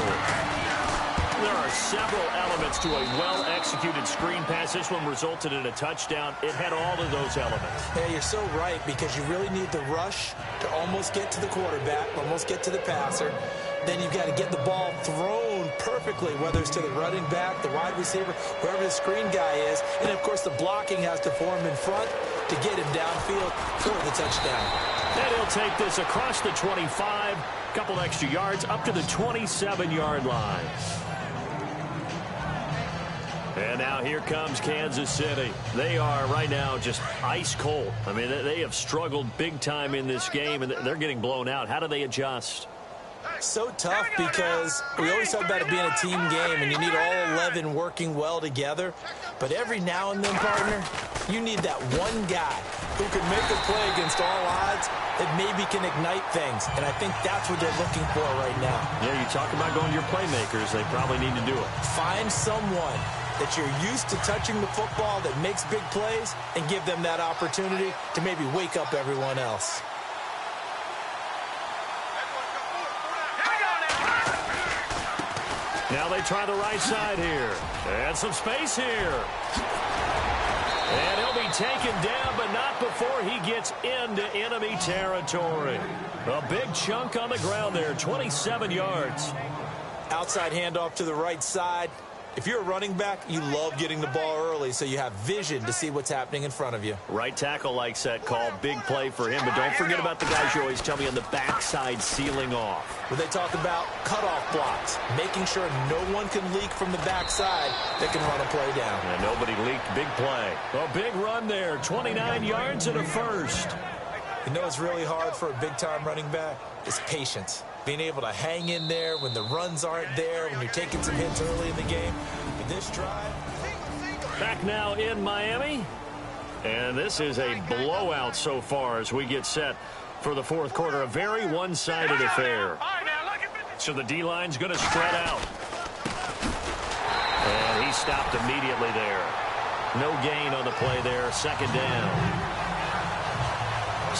There are several elements to a well-executed screen pass. This one resulted in a touchdown. It had all of those elements. Yeah, you're so right, because you really need the rush to almost get to the quarterback, almost get to the passer. Then you've got to get the ball thrown perfectly, whether it's to the running back, the wide receiver, wherever the screen guy is. And, of course, the blocking has to form in front to get him downfield for the touchdown. And he'll take this across the 25, a couple extra yards, up to the 27-yard line. And now here comes Kansas City. They are right now just ice cold. I mean, they have struggled big time in this game, and they're getting blown out. How do they adjust? So tough, because we always talk about it being a team game, and you need all 11 working well together. But every now and then, partner, you need that one guy who can make a play against all odds that maybe can ignite things. And I think that's what they're looking for right now. Yeah, you talk about going to your playmakers. They probably need to do it. Find someone that you're used to touching the football that makes big plays and give them that opportunity to maybe wake up everyone else. Now they try the right side here. And some space here. And he'll be taken down, but not before he gets into enemy territory. A big chunk on the ground there, 27 yards. Outside handoff to the right side. If you're a running back, you love getting the ball early so you have vision to see what's happening in front of you. Right tackle likes that call. Big play for him. But don't forget about the guys you always tell me on the backside sealing off. When they talk about cutoff blocks, making sure no one can leak from the backside that can run a play down. And nobody leaked. Big play. A big run there. 29 yards and a first. You know what's really hard for a big-time running back? Is patience. Being able to hang in there when the runs aren't there, when you're taking some hits early in the game. But this drive... Back now in Miami. And this is a blowout so far as we get set for the fourth quarter. A very one-sided affair. So the D-line's going to spread out. And he stopped immediately there. No gain on the play there. Second down.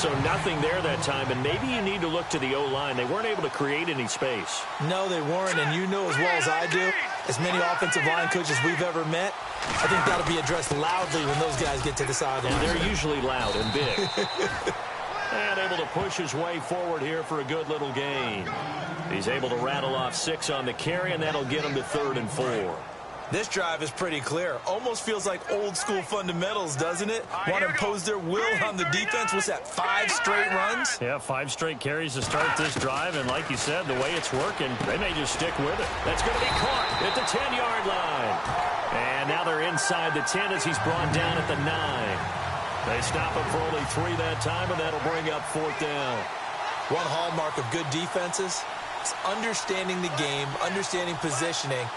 So nothing there that time, and maybe you need to look to the O-line. They weren't able to create any space. No, they weren't, and you know as well as I do, as many offensive line coaches we've ever met, I think that'll be addressed loudly when those guys get to the sideline. And they're usually loud and big. And able to push his way forward here for a good little gain. He's able to rattle off 6 on the carry, and that'll get him to 3rd and 4. This drive is pretty clear. Almost feels like old-school fundamentals, doesn't it? Want to impose their will on the defense. What's that, 5 straight runs? Yeah, 5 straight carries to start this drive, and like you said, the way it's working, they may just stick with it. That's going to be caught at the 10-yard line. And now they're inside the 10 as he's brought down at the 9. They stop him for only 3 that time, and that'll bring up 4th down. One hallmark of good defenses is understanding the game, understanding positioning,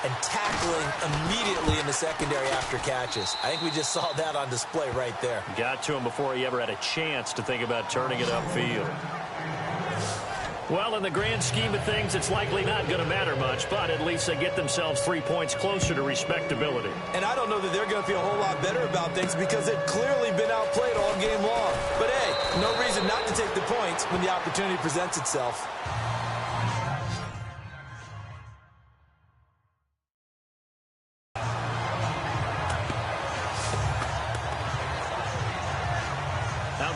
and tackling immediately in the secondary after catches. I think we just saw that on display right there. Got to him before he ever had a chance to think about turning it upfield. Well, in the grand scheme of things, it's likely not going to matter much, but at least they get themselves 3 points closer to respectability. And I don't know that they're going to feel a whole lot better about things because they've clearly been outplayed all game long. But, hey, no reason not to take the points when the opportunity presents itself.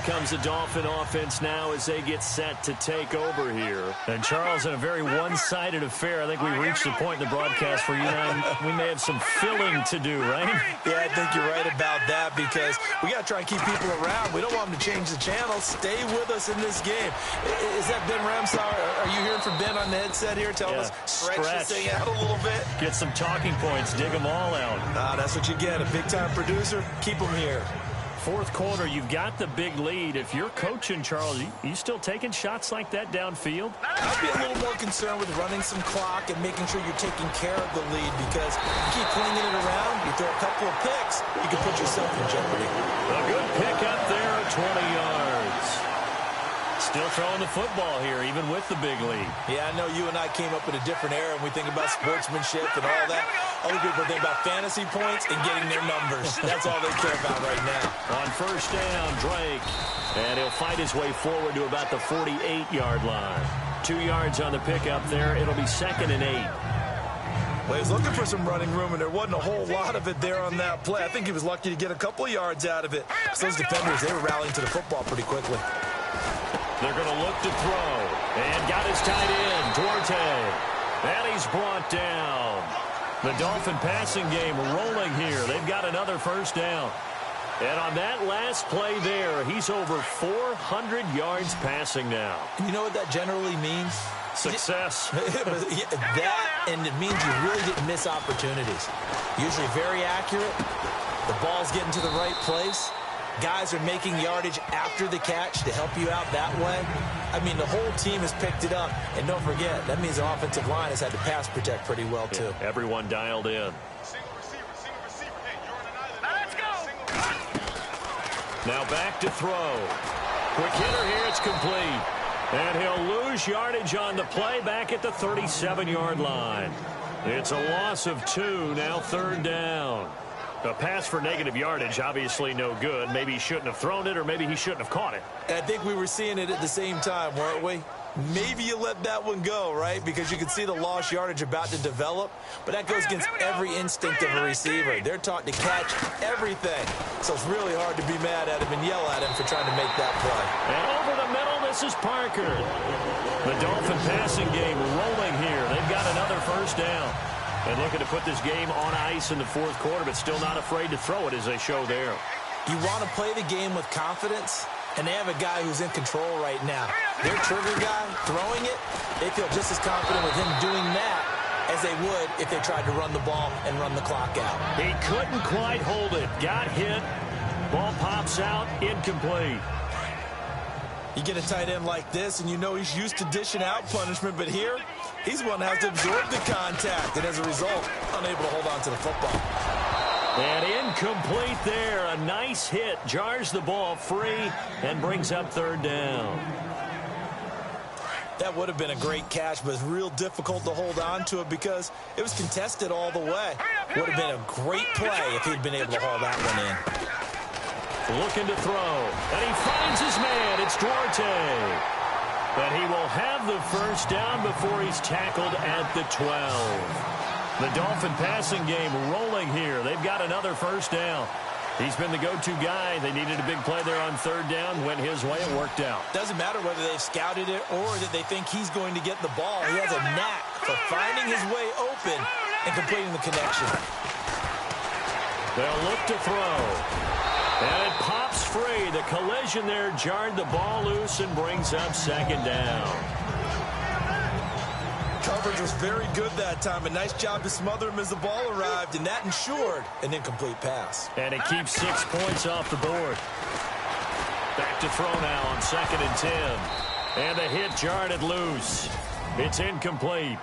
Comes the Dolphin offense now as they get set to take over here. And Charles, in a very one-sided affair, I think we reached the point in the broadcast where you and I, we may have some filling to do, right? Yeah, I think you're right about that because we got to try and keep people around. We don't want them to change the channel. Stay with us in this game. Is that Ben Ramsar? Are you hearing from Ben on the headset here? Tell us, stretch this thing out a little bit. Get some talking points. Dig them all out. That's what you get. A big-time producer. Keep them here. 4th quarter, you've got the big lead. If you're coaching, Charles, you still taking shots like that downfield? I'd be a little more concerned with running some clock and making sure you're taking care of the lead because you keep flinging it around, you throw a couple of picks, you can put yourself in jeopardy. A good pick up there at 20 yards. Still throwing the football here, even with the big lead. Yeah, I know you and I came up in a different era and we think about sportsmanship and all that. Other people think about fantasy points and getting their numbers. That's all they care about right now. On 1st down, Drake. And he'll fight his way forward to about the 48-yard line. 2 yards on the pickup there. It'll be 2nd and 8. Well, he was looking for some running room, and there wasn't a whole lot of it there on that play. I think he was lucky to get a couple of yards out of it. So those defenders, they were rallying to the football pretty quickly. They're going to look to throw. And got his tight end, Duarte. And he's brought down. The Dolphin passing game rolling here. They've got another 1st down. And on that last play there, he's over 400 yards passing now. And you know what that generally means? Success. That, and it means you really didn't miss opportunities. Usually very accurate. The ball's getting to the right place. Guys are making yardage after the catch to help you out that way. I mean, the whole team has picked it up. And don't forget, that means the offensive line has had to pass protect pretty well, too. Yeah, everyone dialed in. Now let's go. Now back to throw. Quick hitter here, it's complete. And he'll lose yardage on the play back at the 37-yard line. It's a loss of 2, now 3rd down. A pass for negative yardage, obviously no good. Maybe he shouldn't have thrown it, or maybe he shouldn't have caught it. I think we were seeing it at the same time, weren't we? Maybe you let that one go, right? Because you can see the lost yardage about to develop. But that goes against every instinct of a receiver. They're taught to catch everything. So it's really hard to be mad at him and yell at him for trying to make that play. And over the middle, this is Parker. The Dolphin passing game rolling here. They've got another 1st down. And looking to put this game on ice in the 4th quarter, but still not afraid to throw it as they show there. You want to play the game with confidence, and they have a guy who's in control right now. Their trigger guy throwing it, they feel just as confident with him doing that as they would if they tried to run the ball and run the clock out. He couldn't quite hold it. Got hit. Ball pops out. Incomplete. You get a tight end like this, and you know he's used to dishing out punishment, but here, he's one that has to absorb the contact, and as a result, unable to hold on to the football. And incomplete there. A nice hit. Jars the ball free and brings up 3rd down. That would have been a great catch, but it's real difficult to hold on to it because it was contested all the way. Would have been a great play if he'd been able to haul that one in. looking to throw. And he finds his man. It's Duarte. But he will have the first down before he's tackled at the 12. The Dolphin passing game rolling here. They've got another first down. He's been the go-to guy. They needed a big play there on third down. Went his way. It worked out. Doesn't matter whether they've scouted it or that they think he's going to get the ball. He has a knack for finding his way open and completing the connection. They'll look to throw. And it pops free. The collision there jarred the ball loose and brings up second down. Coverage was very good that time. A nice job to smother him as the ball arrived, and that ensured an incomplete pass. And it keeps 6 points off the board. Back to throw now on 2nd and 10. And the hit jarred it loose. It's incomplete.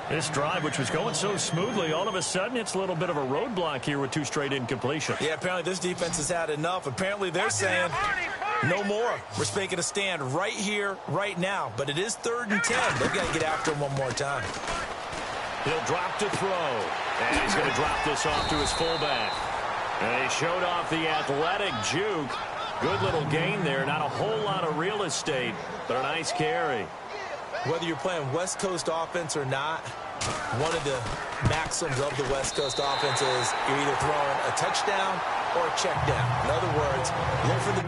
This drive, which was going so smoothly, all of a sudden it's a little bit of a roadblock here with 2 straight incompletions. Yeah, apparently this defense has had enough. Apparently they're saying no more. We're making a stand right here, right now. But it is 3rd and 10. They've got to get after him one more time. He'll drop to throw. And he's going to drop this off to his fullback. And he showed off the athletic juke. Good little gain there. Not a whole lot of real estate, but a nice carry. Whether you're playing West Coast offense or not, one of the maxims of the West Coast offense is you're either throwing a touchdown or a check down. In other words, look for the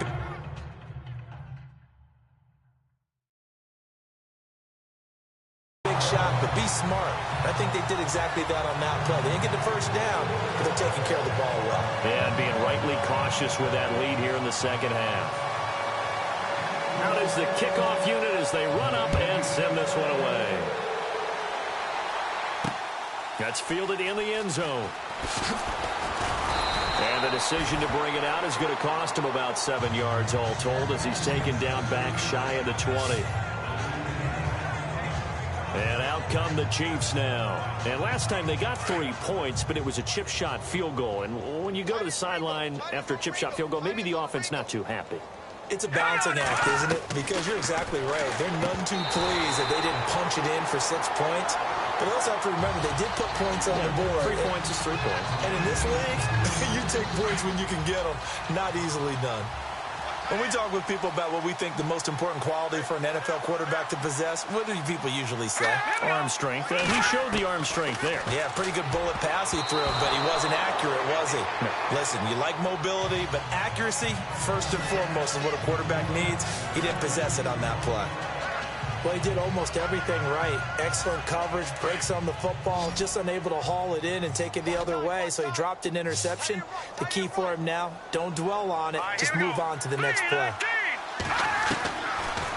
big shot, but be smart. I think they did exactly that on that play. They didn't get the first down, but they're taking care of the ball well. And being rightly cautious with that lead here in the second half. Out is the kickoff unit as they run up and send this one away. That's fielded in the end zone. And the decision to bring it out is going to cost him about 7 yards all told as he's taken down back shy of the 20. And out come the Chiefs now. And last time they got 3 points, but it was a chip shot field goal. And when you go to the sideline after a chip shot field goal, maybe the offense not too happy. It's a balancing act, isn't it? Because you're exactly right. They're none too pleased that they didn't punch it in for 6 points. But also have to remember, they did put points on the board. 3 points is 3 points. And in this league, you take points when you can get them. Not easily done. When we talk with people about what we think the most important quality for an NFL quarterback to possess, what do people usually say? Arm strength. He showed the arm strength there. Yeah, pretty good bullet pass he threw, but he wasn't accurate, was he? No. Listen, you like mobility, but accuracy, first and foremost, is what a quarterback needs. He didn't possess it on that play. Well, he did almost everything right. Excellent coverage, breaks on the football, just unable to haul it in and take it the other way, so he dropped an interception. The key for him now, don't dwell on it, just move on to the next play.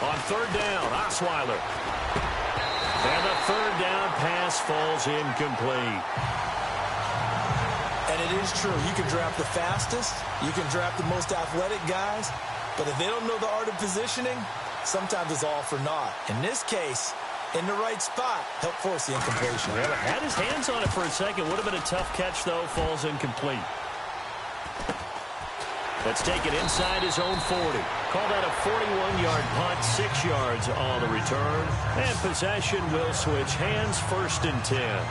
On third down, Osweiler. And the third down pass falls incomplete. And it is true, you can draft the fastest, you can draft the most athletic guys, but if they don't know the art of positioning, sometimes it's all for naught. In this case, in the right spot, help force the incompletion. Yeah, had his hands on it for a second. Would have been a tough catch, though. Falls incomplete. Let's take it inside his own 40. Call that a 41-yard punt, 6 yards on the return. And possession will switch hands, 1st and 10.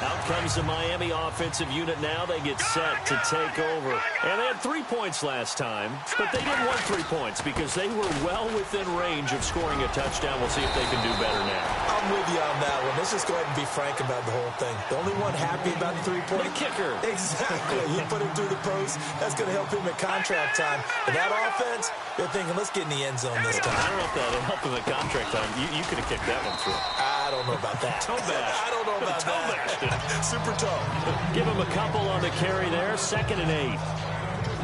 Out comes the Miami offensive unit now. They get set to take over. And they had 3 points last time, but they didn't want 3 points because they were well within range of scoring a touchdown. We'll see if they can do better now. I'm with you on that one. Let's just go ahead and be frank about the whole thing. The only one happy about the 3-point kicker. Exactly. You put him through the post. That's going to help him at contract time. But that offense, they're thinking, let's get in the end zone this time. I don't know if that will help him at contract time. You could have kicked that one through. I don't know about that. Toe bash. I don't know about that. Super toe. Give him a couple on the carry there. 2nd and 8.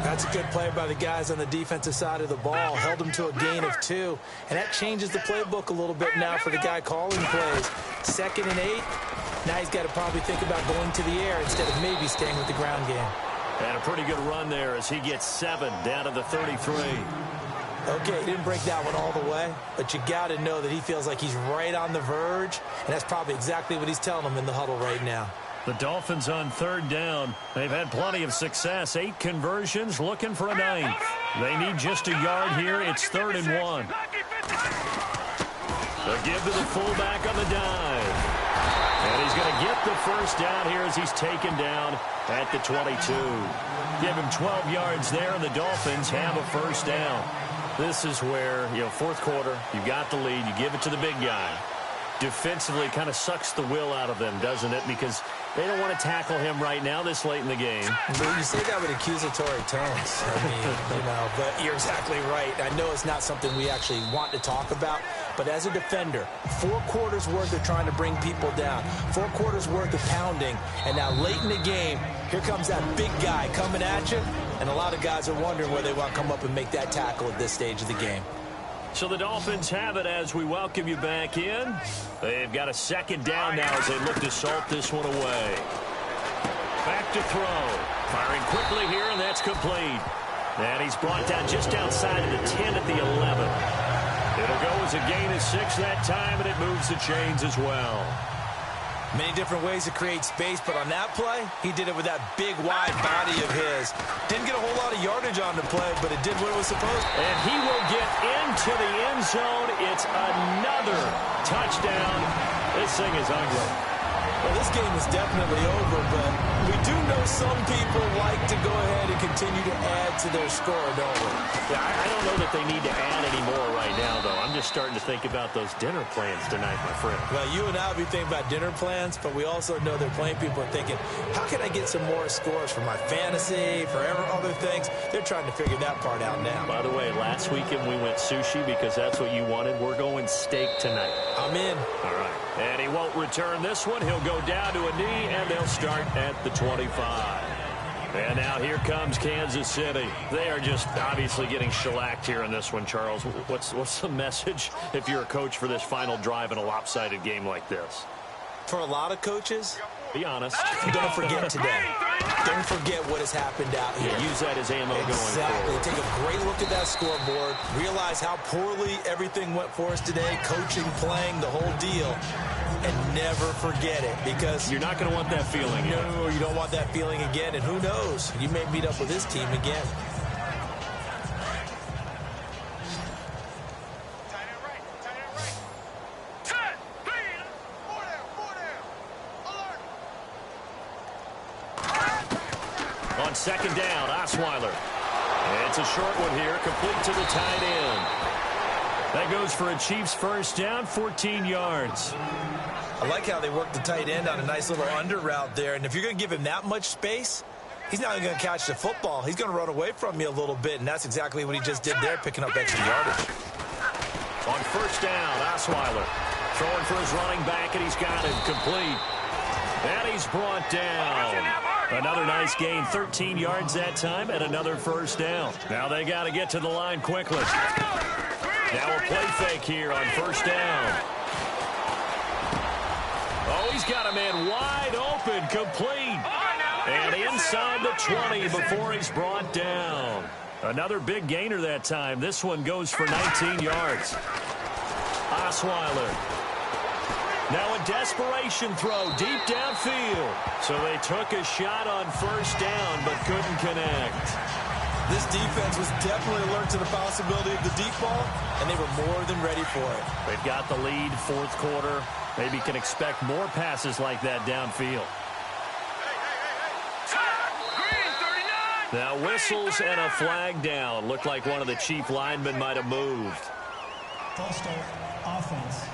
That's a good play by the guys on the defensive side of the ball. Held him to a gain of 2. And that changes the playbook a little bit now for the guy calling plays. 2nd and 8. Now he's got to probably think about going to the air instead of maybe staying with the ground game. And a pretty good run there as he gets 7 down to the 33. Okay, he didn't break that one all the way, but you got to know that he feels like he's right on the verge, and that's probably exactly what he's telling them in the huddle right now. The Dolphins on third down. They've had plenty of success. 8 conversions, looking for a 9th. They need just a yard here. It's 3rd and 1. The give to the fullback on the dive. And he's going to get the first down here as he's taken down at the 22. Give him 12 yards there, and the Dolphins have a first down. This is where, fourth quarter, you got the lead, you give it to the big guy. Defensively, it kind of sucks the will out of them, doesn't it? Because they don't want to tackle him right now this late in the game. But you say that with accusatory tones. I mean, but you're exactly right. I know it's not something we actually want to talk about, but as a defender, 4 quarters worth of trying to bring people down, 4 quarters worth of pounding, and now late in the game, here comes that big guy coming at you, and a lot of guys are wondering where they want to come up and make that tackle at this stage of the game. So the Dolphins have it as we welcome you back in. They've got a second down now as they look to salt this one away. Back to throw. Firing quickly here, and that's complete. And he's brought down just outside of the 10 at the 11. It'll go as a gain of 6 that time, and it moves the chains as well. Many different ways to create space, but on that play, he did it with that big, wide body of his. Didn't get a whole lot of yardage on the play, but it did what it was supposed to. And he will get into the end zone. It's another touchdown. This thing is ugly. Well, this game is definitely over, but we do know some people like to go ahead and continue to add to their score, don't we? Yeah, I don't know that they need to add any more right now, though. I'm just starting to think about those dinner plans tonight, my friend. Well, you and I will be thinking about dinner plans, but we also know they're playing people are thinking, how can I get some more scores for my fantasy, for other things? They're trying to figure that part out now. By the way, last weekend we went sushi because that's what you wanted. We're going steak tonight. I'm in. All right. And he won't return this one. He'll go down to a knee, and they'll start at the 25. And now here comes Kansas City. They are just obviously getting shellacked here in this one, Charles. What's the message if you're a coach for this final drive in a lopsided game like this? For a lot of coaches, be honest. Don't forget today. Don't forget what has happened out here. Yeah, use that as ammo going forward. Take a great look at that scoreboard. Realize how poorly everything went for us today. Coaching, playing, the whole deal. And never forget it, because you're not going to want that feeling again. No, you don't want that feeling again. And who knows? You may meet up with this team again. On second down, Osweiler. It's a short one here, complete to the tight end. That goes for a Chiefs first down, 14 yards. I like how they work the tight end on a nice little under route there. And if you're going to give him that much space, he's not going to catch the football. He's going to run away from you a little bit, and that's exactly what he just did there, picking up extra yardage. On first down, Osweiler throwing for his running back, and he's got it complete. And he's brought down. Another nice gain, 13 yards that time, and another first down. Now they got to get to the line quickly. Now a play fake here on first down. Oh, he's got a man wide open, complete. And inside the 20 before he's brought down. Another big gainer that time. This one goes for 19 yards. Osweiler. Now a desperation throw deep downfield. So they took a shot on first down but couldn't connect. This defense was definitely alert to the possibility of the deep ball, and they were more than ready for it. They've got the lead, fourth quarter. Maybe can expect more passes like that downfield. Now whistles and a flag down. Looked like one of the Chief linemen might have moved. False start, offense.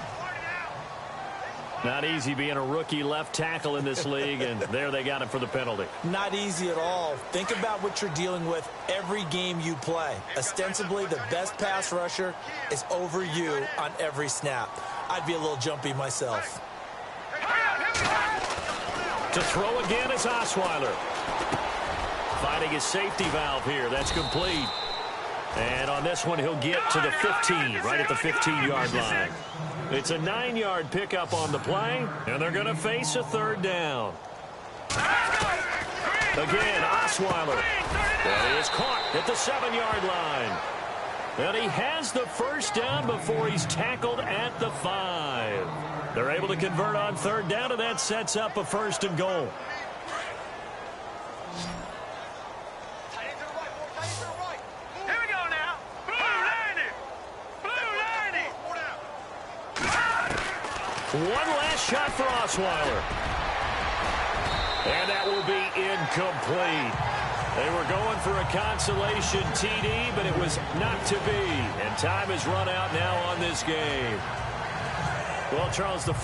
Not easy being a rookie left tackle in this league, and there they got him for the penalty. Not easy at all. Think about what you're dealing with every game you play. Ostensibly, the best pass rusher is over you on every snap. I'd be a little jumpy myself. To throw again is Osweiler. Finding his safety valve here. That's complete. And on this one, he'll get to the 15, right at the 15-yard line. It's a 9-yard pickup on the play, and they're going to face a third down. Again, Osweiler. Well, he is caught at the 7-yard line. And he has the first down before he's tackled at the 5. They're able to convert on third down, and that sets up a first and goal. One last shot for Osweiler. And that will be incomplete. They were going for a consolation TD, but it was not to be. And time has run out now on this game. Well, Charles, the